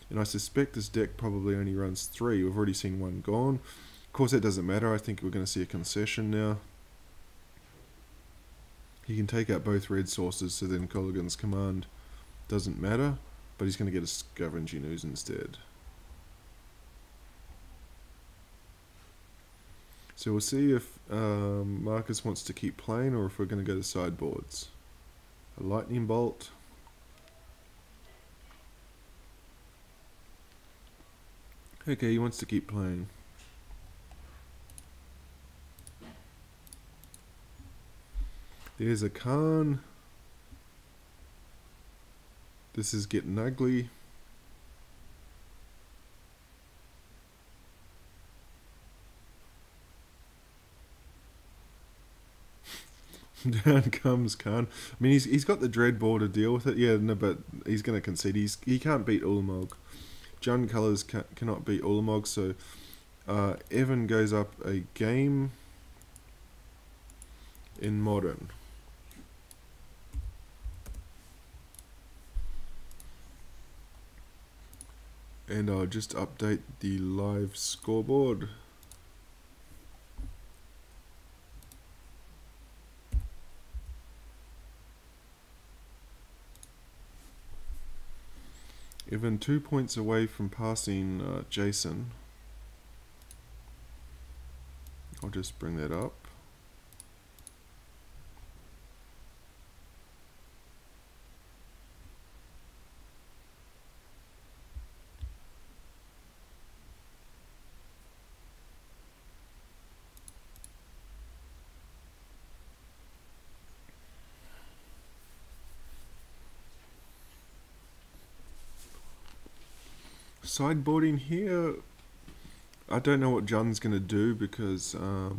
and I suspect this deck probably only runs 3. We've already seen 1 gone. Of course that doesn't matter, I think we're going to see a concession now. He can take out both red sources, so then Kolaghan's Command doesn't matter. But he's going to get a Scavenging Ooze instead. So we'll see if Markus wants to keep playing or if we're going to go to sideboards. A Lightning Bolt. Okay, he wants to keep playing. There's a Khan. This is getting ugly. Down comes Khan. I mean, he's got the Dreadball to deal with it. Yeah, no, but he's going to concede. He can't beat Ulamog. Jund Colours cannot beat Ulamog, so Evan goes up a game in Modern. And I'll just update the live scoreboard. Evan 2 points away from passing Jason. I'll just bring that up. Sideboarding here, I don't know what Jund's going to do because, I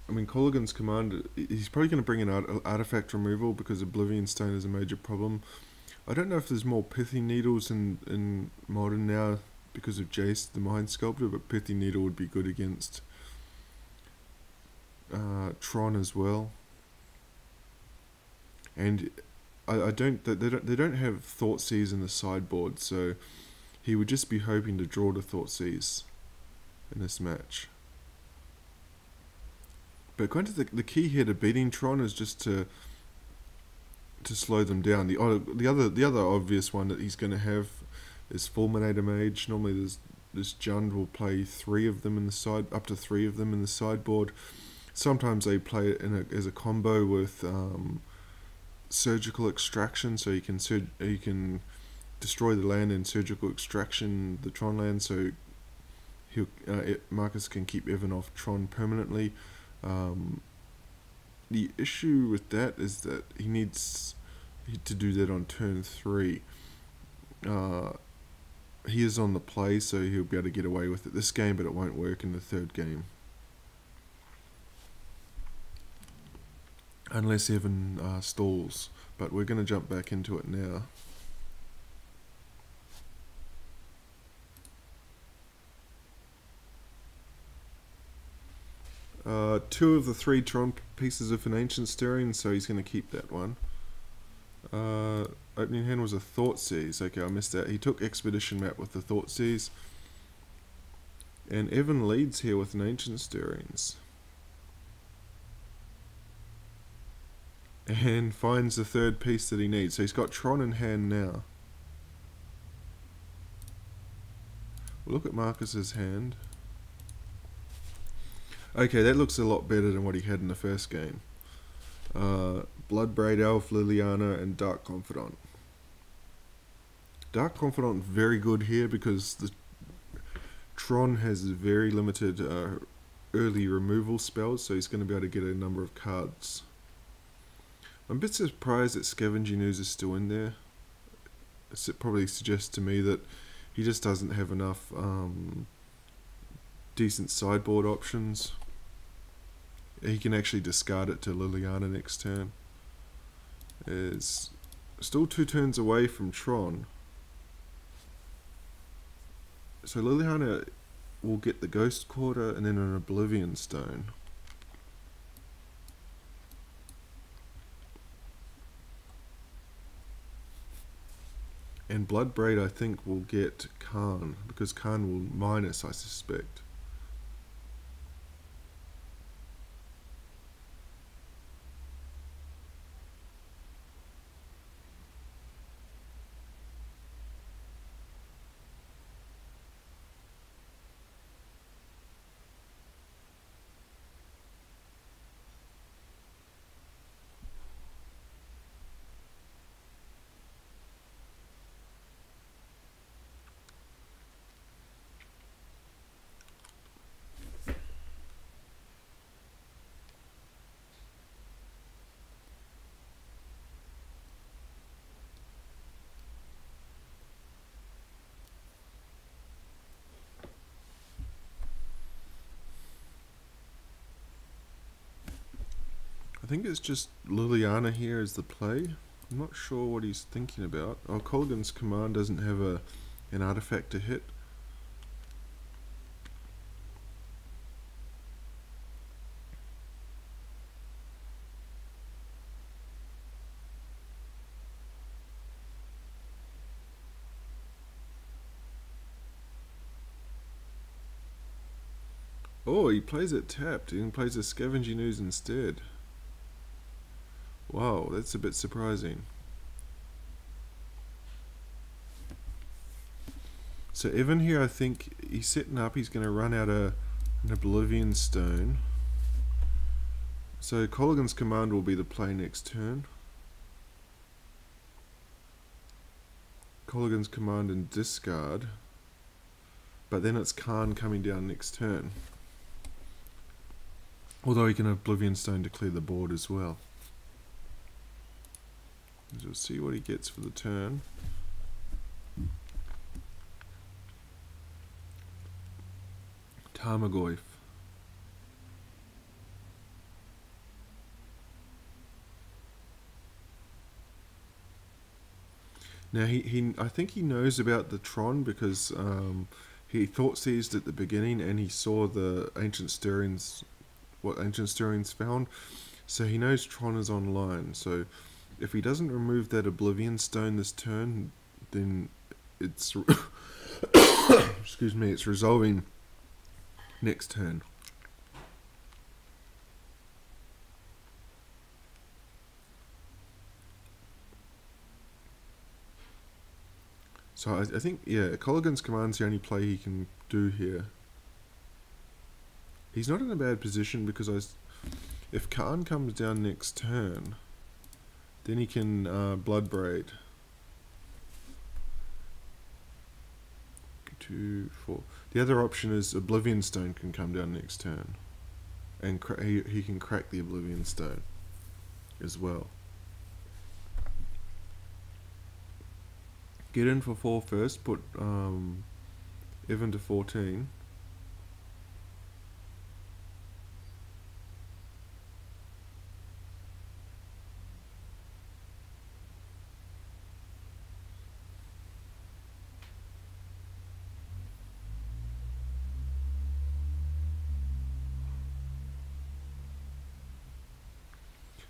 mean, Kolaghan's Command, he's probably going to bring in artifact removal because Oblivion Stone is a major problem. I don't know if there's more Pithy Needles in Modern now because of Jace, the Mind Sculptor, but Pithy Needle would be good against Tron as well. And they don't have Thoughtseize in the sideboard, so he would just be hoping to draw to Thoughtseize in this match. But kind of the key here to beating Tron is just to slow them down. The other obvious one that he's going to have is Fulminator Mage. Normally this Jund will play 3 of them in the side, up to 3 of them in the sideboard. Sometimes they play it as a combo with Surgical Extraction, so you can destroy the land and Surgical Extraction the Tron land, so Markus can keep Evan off Tron permanently. The issue with that is that he needs to do that on turn 3. He is on the play, so he'll be able to get away with it this game, but it won't work in the 3rd game. Unless Evan stalls, but we're going to jump back into it now. Two of the 3 Tron pieces of an Ancient Stirring, so he's going to keep that one. Opening hand was a Thoughtseize. Okay, I missed that. He took Expedition Map with the Thoughtseize. And Evan leads here with an Ancient Stirrings. And finds the 3rd piece that he needs. So he's got Tron in hand now. We'll look at Markus's hand. Okay, that looks a lot better than what he had in the first game. Bloodbraid Elf, Liliana, and Dark Confidant. Dark Confidant very good here because the Tron has very limited early removal spells, so he's going to be able to get a number of cards. I'm a bit surprised that Scavenging Ooze is still in there. It probably suggests to me that he just doesn't have enough decent sideboard options. He can actually discard it to Liliana next turn. Is still 2 turns away from Tron. So Liliana will get the Ghost Quarter and then an Oblivion Stone. And Bloodbraid, I think, will get Khan, because Khan will minus, I suspect. I think it's just Liliana here is the play. I'm not sure what he's thinking about. Oh, Colgan's Command doesn't have an artifact to hit. Oh, he plays it tapped. He plays a Scavenging Ooze instead. Wow, that's a bit surprising. So Evan here, I think he's setting up. He's going to run out an Oblivion Stone. So Colgan's Command will be the play next turn. Colgan's Command and discard. But then it's Khan coming down next turn. Although he can Oblivion Stone to clear the board as well. We'll see what he gets for the turn. Tarmogoyf. Now I think he knows about the Tron because he Thoughtseized at the beginning and he saw the Ancient Stirrings, what Ancient Stirrings found. So he knows Tron is online. So if he doesn't remove that Oblivion Stone this turn, then it's excuse me, it's resolving next turn. So I think, yeah, Colligan's Command's the only play he can do here. He's not in a bad position because if Khan comes down next turn, then he can Bloodbraid. 2, 4. The other option is Oblivion Stone can come down next turn. And he can crack the Oblivion Stone as well. Get in for 4 first, put Evan to 14.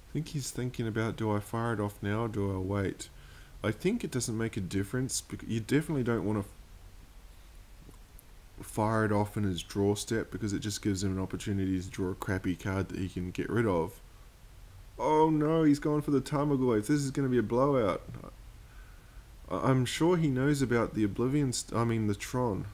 I think he's thinking about, do I fire it off now or do I wait? I think it doesn't make a difference, because you definitely don't want to fire it off in his draw step, because it just gives him an opportunity to draw a crappy card that he can get rid of. Oh no, he's gone for the Tarmogoyf. This is going to be a blowout. I'm sure he knows about the the Tron.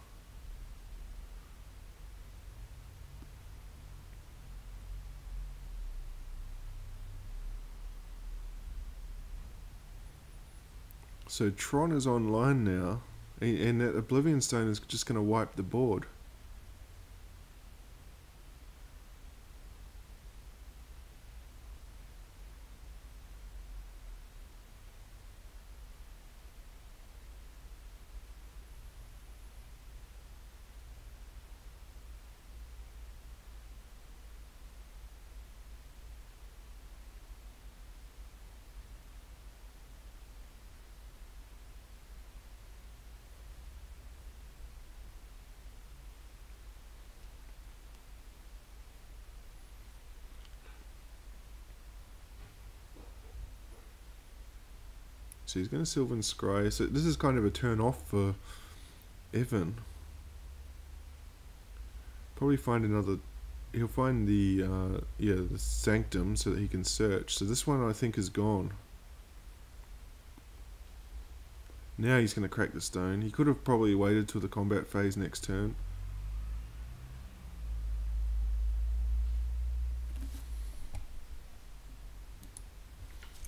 So Tron is online now, and that Oblivion Stone is just going to wipe the board. So he's going to Sylvan Scry. So this is kind of a turn off for Evan. Probably find another. He'll find the the Sanctum so that he can search. So this one I think is gone. Now he's going to crack the stone. He could have probably waited till the combat phase next turn.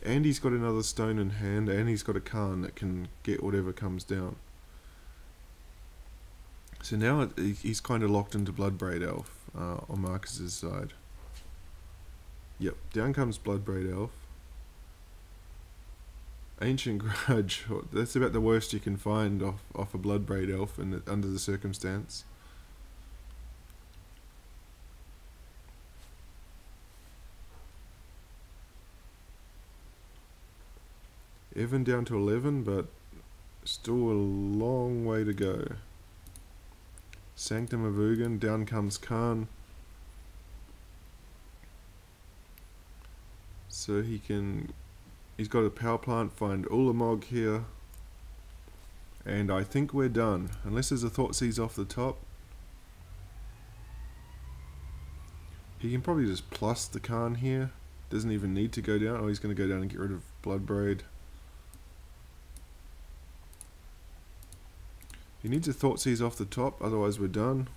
And he's got another stone in hand, and he's got a Khan that can get whatever comes down. So now he's kind of locked into Bloodbraid Elf on Marcus's side. Yep, down comes Bloodbraid Elf. Ancient Grudge, that's about the worst you can find off a Bloodbraid Elf under the circumstance. Evan down to 11, but still a long way to go. Sanctum of Ugin, down comes Khan. So he's got a power plant, find Ulamog here. And I think we're done, unless there's a Thoughtseize off the top. He can probably just plus the Khan here. Doesn't even need to go down. Oh, he's going to go down and get rid of Bloodbraid. He needs a Thoughtseize off the top, otherwise we're done.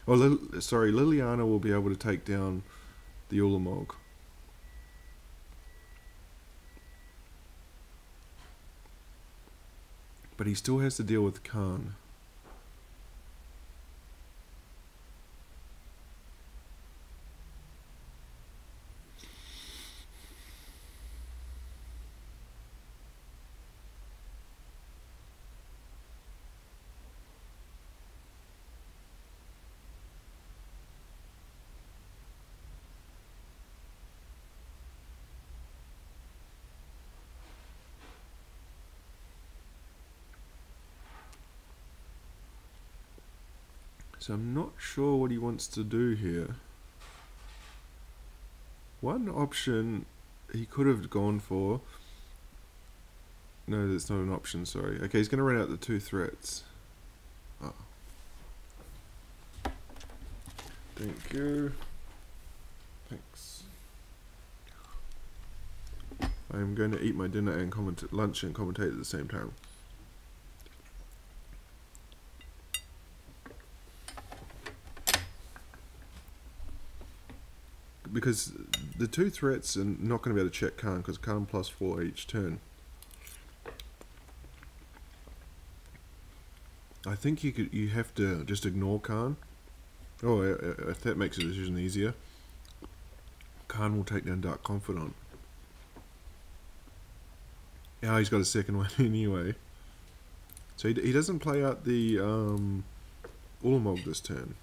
Oh, Liliana will be able to take down the Ulamog. But he still has to deal with Khan. So I'm not sure what he wants to do here. One option he could have gone for... No, that's not an option, sorry. Okay, he's going to run out the 2 threats. Oh. Thank you. Thanks. I'm going to eat my dinner and lunch and commentate at the same time. because the two threats are not going to be able to check Khan, because Khan +4 each turn. I think you have to just ignore Khan. Oh, if that makes the decision easier. Khan will take down Dark Confidant. Now he's got a second one anyway. So he doesn't play out the Ulamog this turn.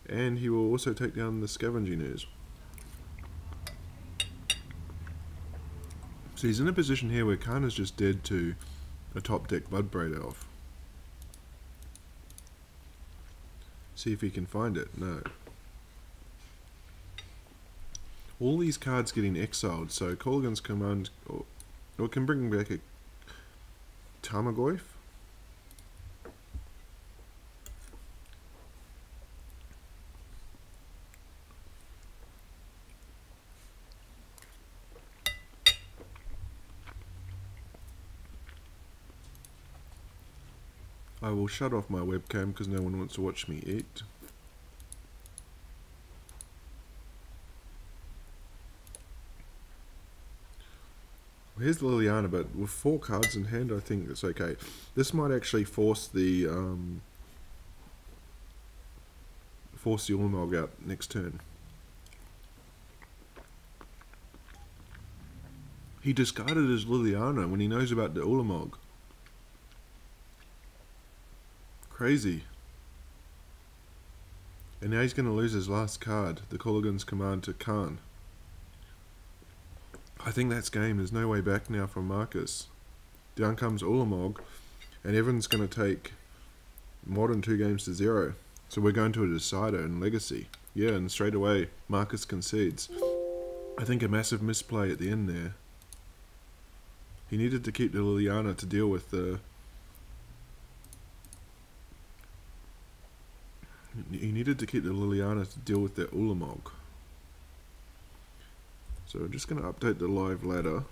And he will also take down the Scavenging Ooze. So he's in a position here where Khan is just dead to a top deck Bloodbraid Elf. See if he can find it. No. All these cards getting exiled, so Kolaghan's Command or can bring back a Tarmogoyf. I will shut off my webcam because no one wants to watch me eat. Here's Liliana, but with 4 cards in hand, I think it's okay. This might actually force the Ulamog out next turn. He discarded his Liliana when he knows about the Ulamog. Crazy. And now he's going to lose his last card, the Kolaghan's Command, to Khan. I think that's game. There's no way back now from Markus. Down comes Ulamog, and Evan's going to take Modern 2 games to 0. So we're going to a decider in Legacy. Yeah, and straight away, Markus concedes. I think a massive misplay at the end there. He needed to keep the Liliana to deal with the... He needed to keep the Liliana to deal with that Ulamog. So I'm just going to update the live ladder.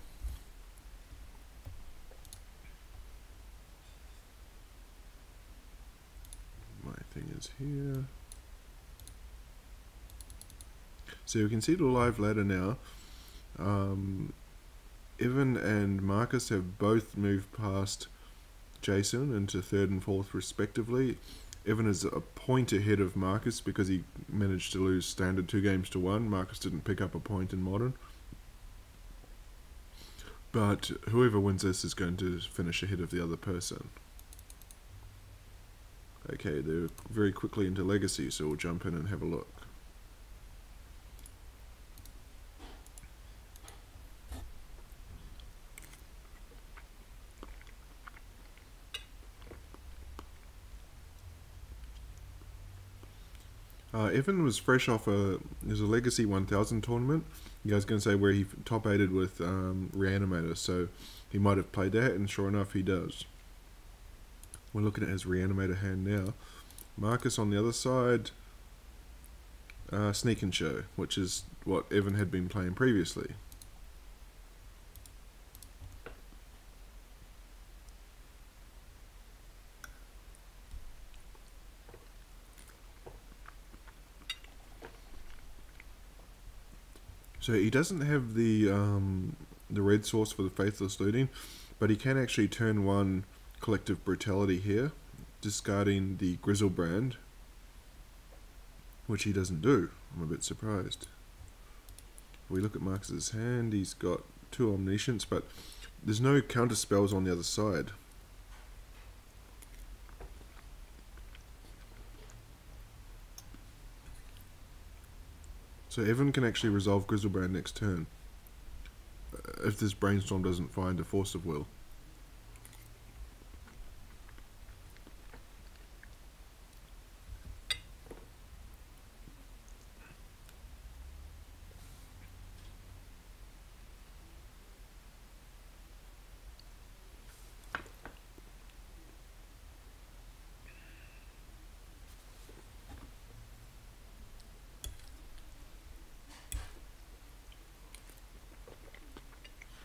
My thing is here. So you can see the live ladder now. Evan and Markus have both moved past Jason into 3rd and 4th respectively. Evan is a point ahead of Markus because he managed to lose standard 2 games to 1. Markus didn't pick up a point in Modern. But whoever wins this is going to finish ahead of the other person. Okay, they're very quickly into Legacy, so we'll jump in and have a look. Evan was fresh off there's a Legacy 1000 tournament. You guys going to say where he top 8'd with Reanimator, so he might have played that, and sure enough he does. We're looking at his Reanimator hand now. Markus on the other side, Sneak and Show, which is what Evan had been playing previously. So he doesn't have the red source for the Faithless Looting, but he can actually turn 1 Collective Brutality here, discarding the Grizzlebrand, which he doesn't do. I'm a bit surprised. If we look at Markus's hand, he's got 2 Omniscience, but there's no counter spells on the other side. So Evan can actually resolve Grizzlebrand next turn, if this Brainstorm doesn't find a Force of Will.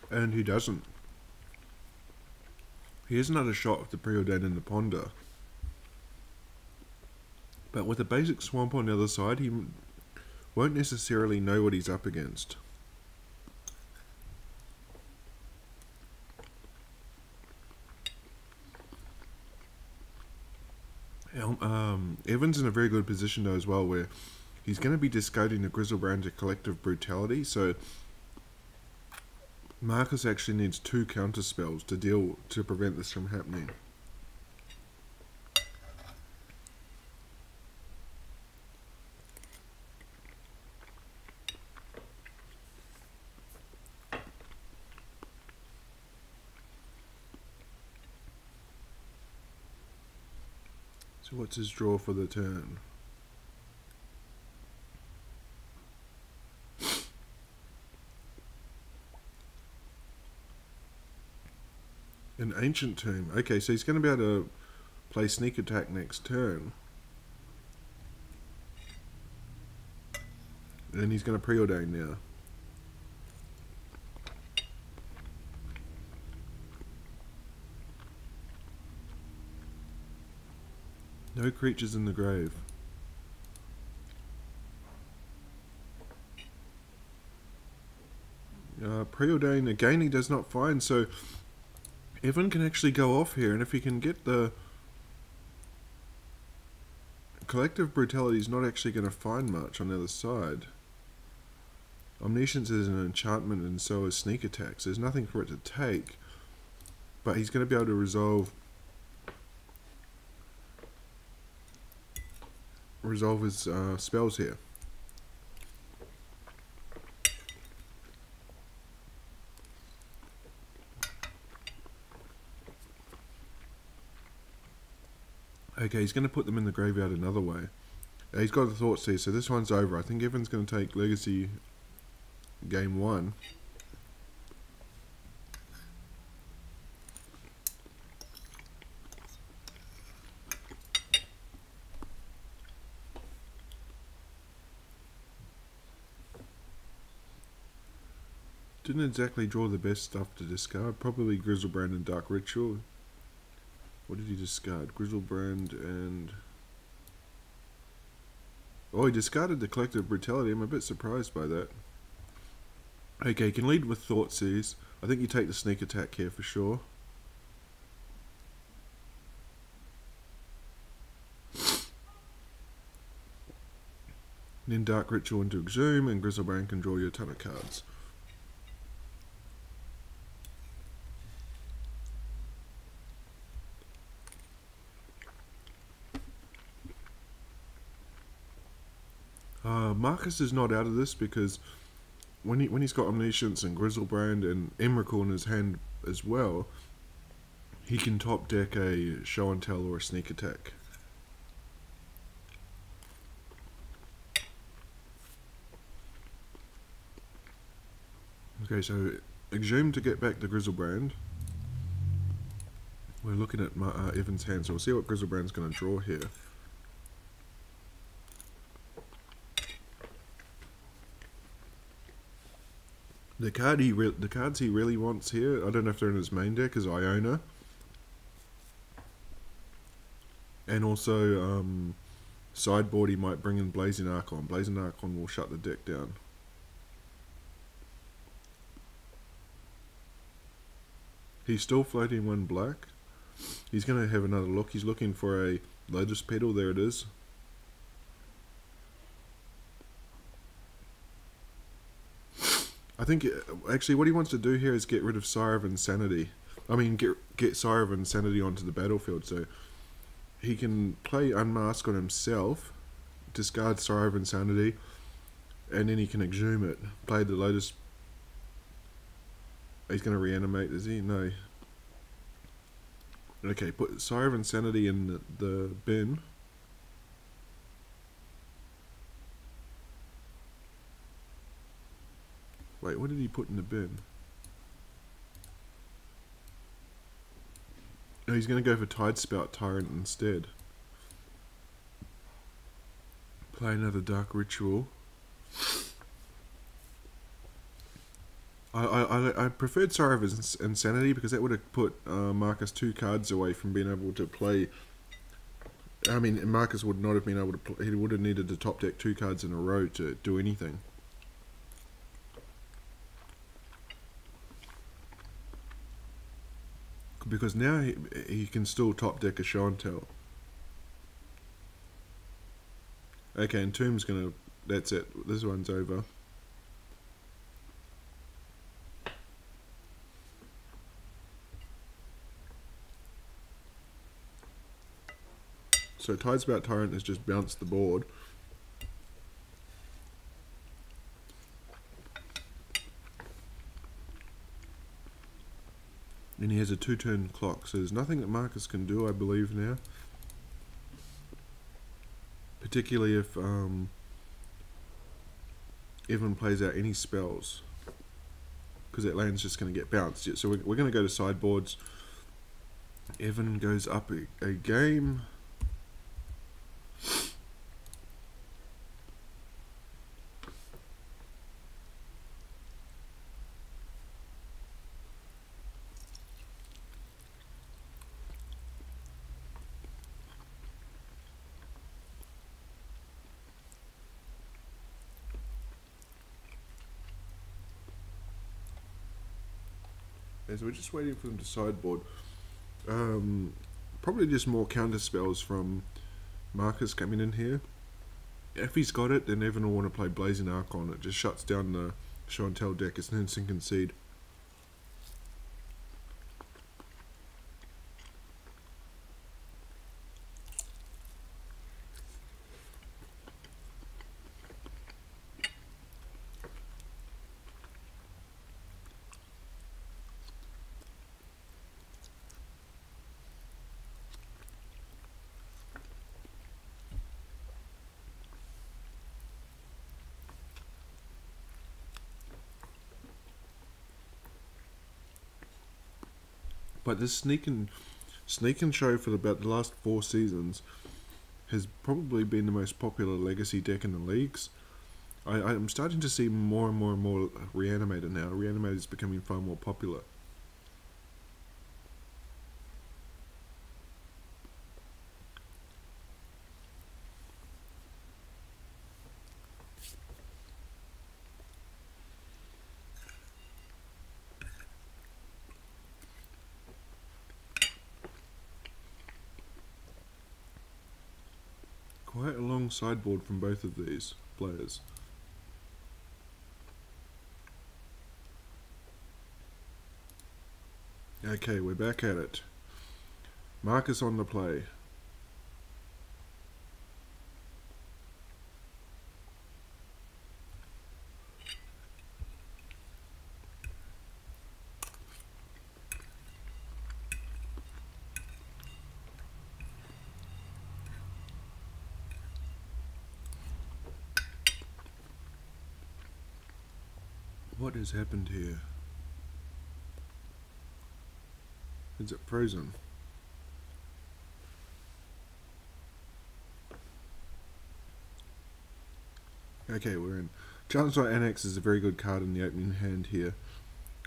And he doesn't. He has another shot with the Preordain and the Ponder. But with a basic Swamp on the other side, he won't necessarily know what he's up against. Evan's in a very good position though as well, where he's going to be discarding the Grizzlebrand to Collective Brutality, so Markus actually needs 2 counter spells to prevent this from happening. So what's his draw for the turn? An Ancient Tomb. Okay, so he's going to be able to play Sneak Attack next turn. And he's going to Preordain now. No creatures in the grave. Preordain, again he does not find, so Evan can actually go off here, and if he can get the Collective Brutality, is not actually going to find much on the other side. Omniscience is an enchantment and so is Sneak Attack, so there's nothing for it to take, but he's going to be able to resolve his spells here. Okay, he's going to put them in the graveyard another way. He's got the Thoughtseize, so this one's over. I think Evan's going to take Legacy game 1. Didn't exactly draw the best stuff to discard. Probably Grizzlebrand and Dark Ritual. What did he discard? Grizzlebrand and... oh, he discarded the Collective Brutality. I'm a bit surprised by that. Okay, he can lead with Thoughtseize. I think you take the Sneak Attack here for sure. And then Dark Ritual into Exhume, and Grizzlebrand can draw you a ton of cards. Markus is not out of this because when he's got Omniscience and Grizzlebrand and Emrakul in his hand as well, he can top deck a Show and Tell or a Sneak Attack. Okay, so Exhume to get back the Grizzlebrand. We're looking at Evan's hand, so we'll see what Grizzlebrand's going to draw here. The cards he really wants here, I don't know if they're in his main deck, is Iona. And also, sideboard he might bring in Blazing Archon. Blazing Archon will shut the deck down. He's still floating 1 black. He's going to have another look. He's looking for a Lotus Petal. There it is. I think, actually, what he wants to do here is get rid of Sire of Insanity. I mean, get Sire of Insanity onto the battlefield, so he can play Unmask on himself, discard Sire of Insanity, and then he can Exhume it. Play the Lotus... he's going to reanimate, is he? No. Okay, put Sire of Insanity in the bin. Wait, what did he put in the bin? No, he's going to go for Tidespout Tyrant instead. Play another Dark Ritual. I preferred Sire of Insanity because that would have put Markus 2 cards away from being able to play I mean, Markus would not have been able to. He would have needed to top deck 2 cards in a row to do anything. Because now he can still top deck a show and tell. Okay, and Tomb's gonna. That's it. This one's over. So Tidespout Tyrant has just bounced the board. And he has a 2-turn clock, so there's nothing that Markus can do, I believe, now. Particularly if Evan plays out any spells. Because that land's just going to get bounced. So we're going to go to sideboards. Evan goes up a game. So we're just waiting for them to sideboard. Probably just more counter spells from Markus coming in here. If he's got it, then Evan will want to play Blazing Archon. It just shuts down the show and tell deck. It's an instant concede. But this sneak and show for about the last 4 seasons has probably been the most popular legacy deck in the leagues. I'm starting to see more and more Reanimator now. Reanimator is becoming far more popular. Quite a long sideboard from both of these players. Okay, we're back at it. Markus on the play. What has happened here? Is it frozen? Okay, we're in. Chancellor Annex is a very good card in the opening hand here.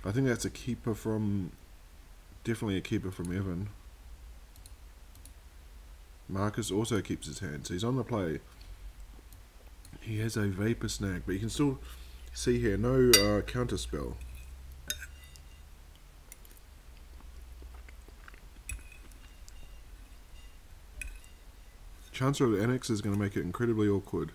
I think that's a keeper from... Definitely a keeper from Evan. Markus also keeps his hand, so he's on the play. He has a Vapor Snag, but you can still see here, no counter spell. Chancellor of Annex is going to make it incredibly awkward.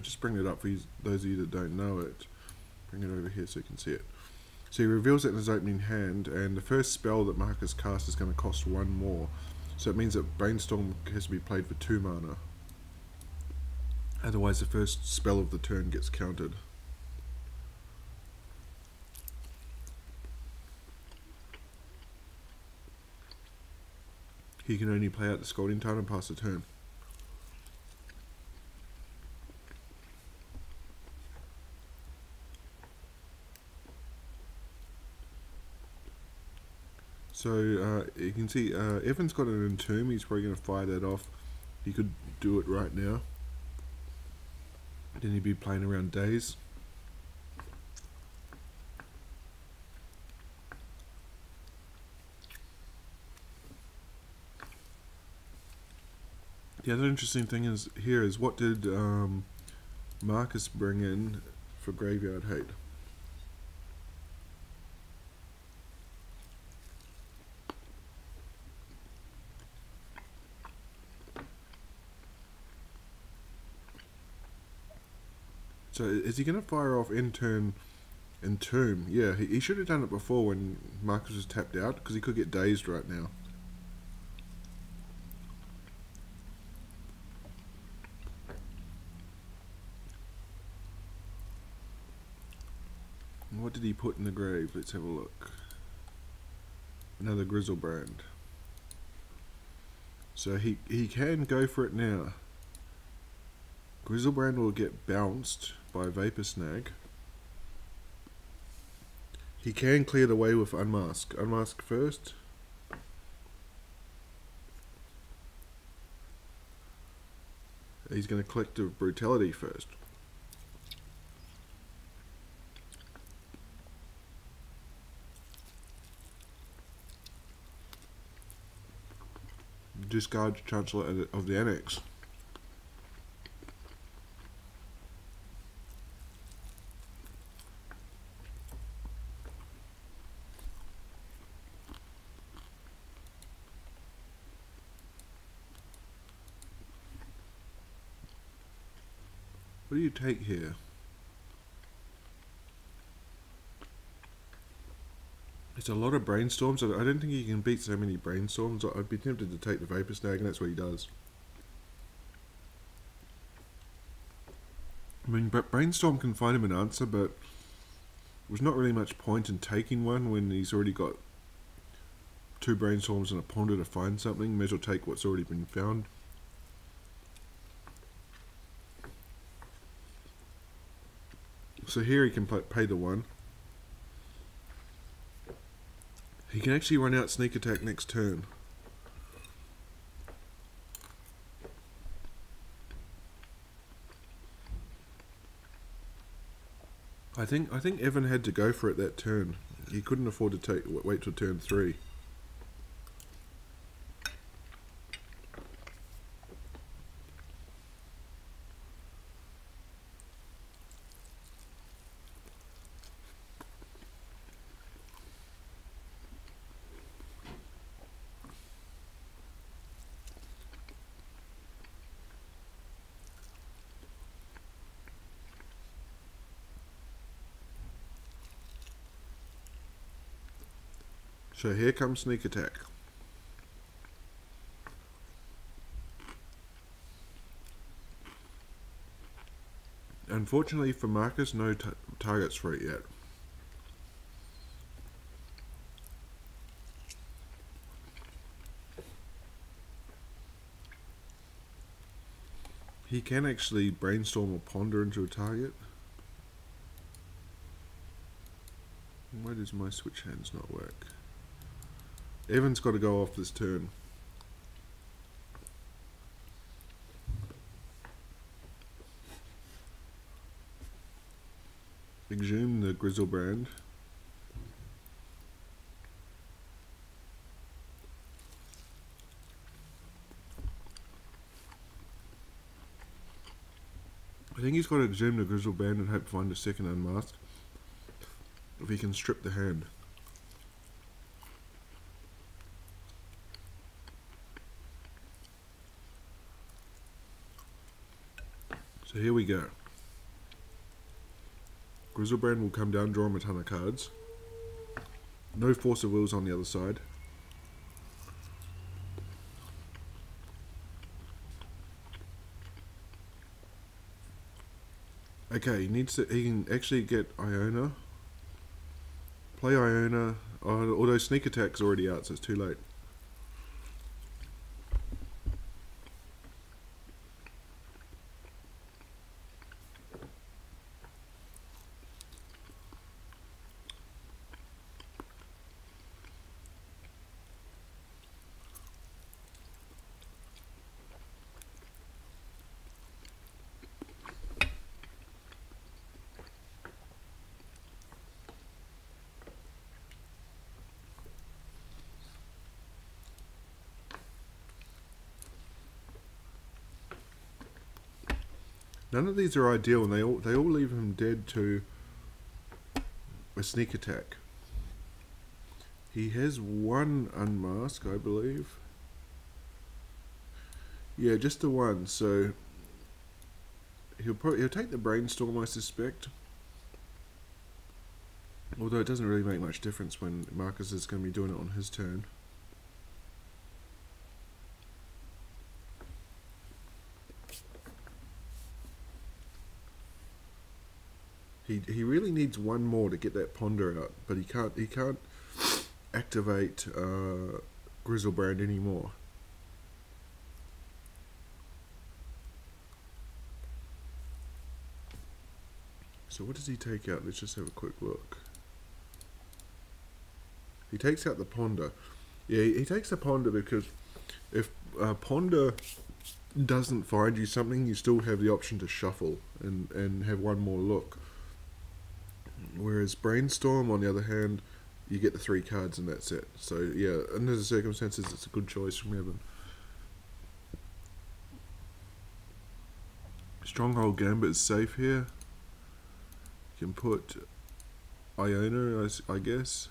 Just bring it up for you, those of you that don't know it. Bring it over here so you can see it. So he reveals it in his opening hand, and the first spell that Markus casts is going to cost 1 more. So it means that Brainstorm has to be played for 2 mana. Otherwise the first spell of the turn gets countered. He can only play out the Scalding Tarn and pass the turn. So you can see Evan's got an Entomb. He's probably going to fire that off. He could do it right now. Then he'd be playing around Days. The other interesting thing is here is what did Markus bring in for graveyard hate? So is he going to fire off Entomb? Yeah, he should have done it before when Markus was tapped out, because he could get dazed right now. And what did he put in the grave? Let's have a look. Another Grizzlebrand. So he can go for it now. Grizzlebrand will get bounced by Vapor Snag. He can clear the way with Unmask. Unmask first. He's going to Collective Brutality first. Discard Chancellor of the Annex. What do you take here? It's a lot of brainstorms. I don't think you can beat so many brainstorms. I'd be tempted to take the Vapor Snag, and that's what he does. I mean, brainstorm can find him an answer, but there's not really much point in taking one when he's already got 2 brainstorms and a ponder to find something. May as well take what's already been found. So here he can pay the 1. He can actually run out Sneak Attack next turn. I think Evan had to go for it that turn. He couldn't afford to wait till turn 3. So here comes Sneak Attack. Unfortunately for Markus, no targets for it yet. He can actually brainstorm or ponder into a target. Why does my switch hands not work? Evan's got to go off this turn. Exhume the Grizzlebrand. I think he's got to exhume the Grizzlebrand and hope to find a second Unmask. If he can strip the hand. So here we go. Grizzlebrand will come down, draw him a ton of cards. No Force of Wills on the other side. Okay, he can actually get Iona. Play Iona, although Sneak Attack's already out, so it's too late. None of these are ideal, and they all leave him dead to a sneak attack. He has one unmask, I believe. Yeah, just the one. So he'll take the brainstorm, I suspect. Although it doesn't really make much difference when Markus is going to be doing it on his turn. He really needs one more to get that ponder out, but he can't activate Grizzlebrand anymore. So what does he take out? Let's just have a quick look. He takes out the ponder. Yeah, he takes the ponder because if ponder doesn't find you something, you still have the option to shuffle and have one more look. Whereas brainstorm, on the other hand, you get the 3 cards and that's it. So yeah, under the circumstances, it's a good choice from Evan. Stronghold Gambit is safe here. You can put Iona, I guess.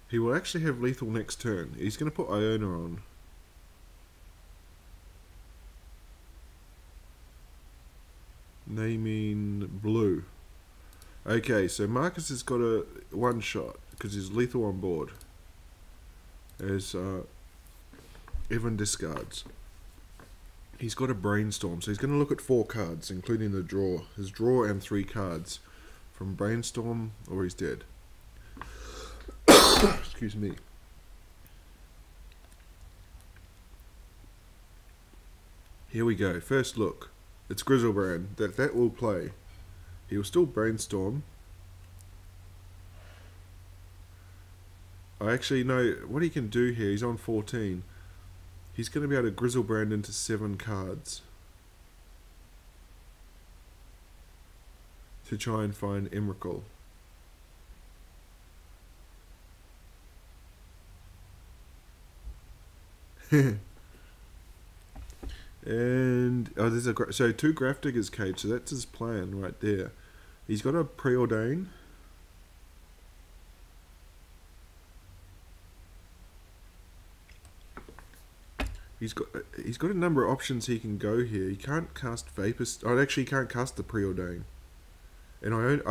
He will actually have lethal next turn. He's going to put Iona on. Naming blue. Okay, so Markus has got a one shot because he's lethal on board. As Evan discards. He's got a brainstorm, so he's going to look at 4 cards, including the draw. His draw and 3 cards from brainstorm, or he's dead. Excuse me. Here we go. First look. It's Grizzlebrand. That will play. He will still brainstorm. I actually know what he can do here. He's on 14. He's going to be able to Grizzlebrand into 7 cards to try and find Emrakul. And there's so 2 Grafdigger's Cage, so that's his plan right there. He's got a Preordain. He's got a number of options he can go here. He can't cast Vapor. Actually, he can't cast the Preordain. And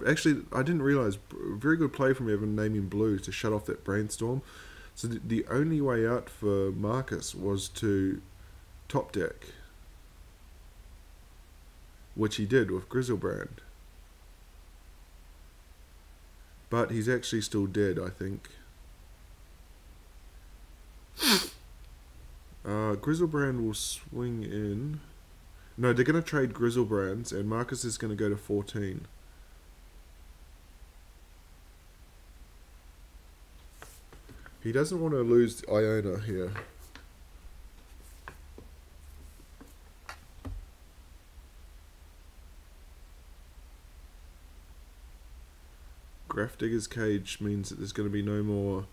actually, I didn't realise. Very good play from Evan naming blue to shut off that brainstorm. So the only way out for Markus was to top deck, which he did with Grizzlebrand. But he's actually still dead, I think. Grizzlebrand will swing in. No, they're going to trade Grizzlebrands, and Markus is going to go to 14. He doesn't want to lose Iona here. Grafdigger's Cage means that there's going to be no more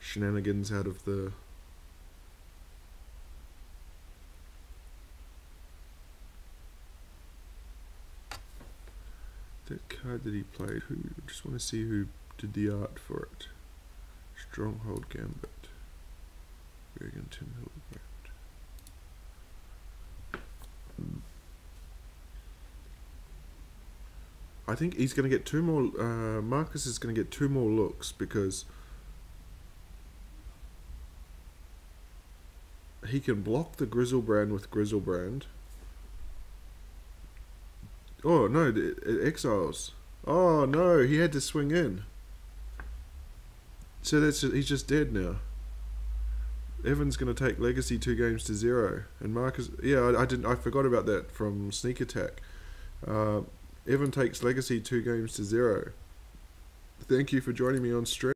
shenanigans out of the... That card that he played, I just want to see who did the art for it. Stronghold Gambit. Regan Tim Hildebrand. I think he's going to get 2 more. Markus is going to get 2 more looks because he can block the Grizzlebrand with Grizzlebrand. Oh no, it exiles. Oh no, he had to swing in. So he's just dead now. Evan's going to take Legacy 2 games to 0, and Markus. Yeah, I forgot about that from Sneak Attack. Evan takes Legacy 2 games to 0. Thank you for joining me on stream.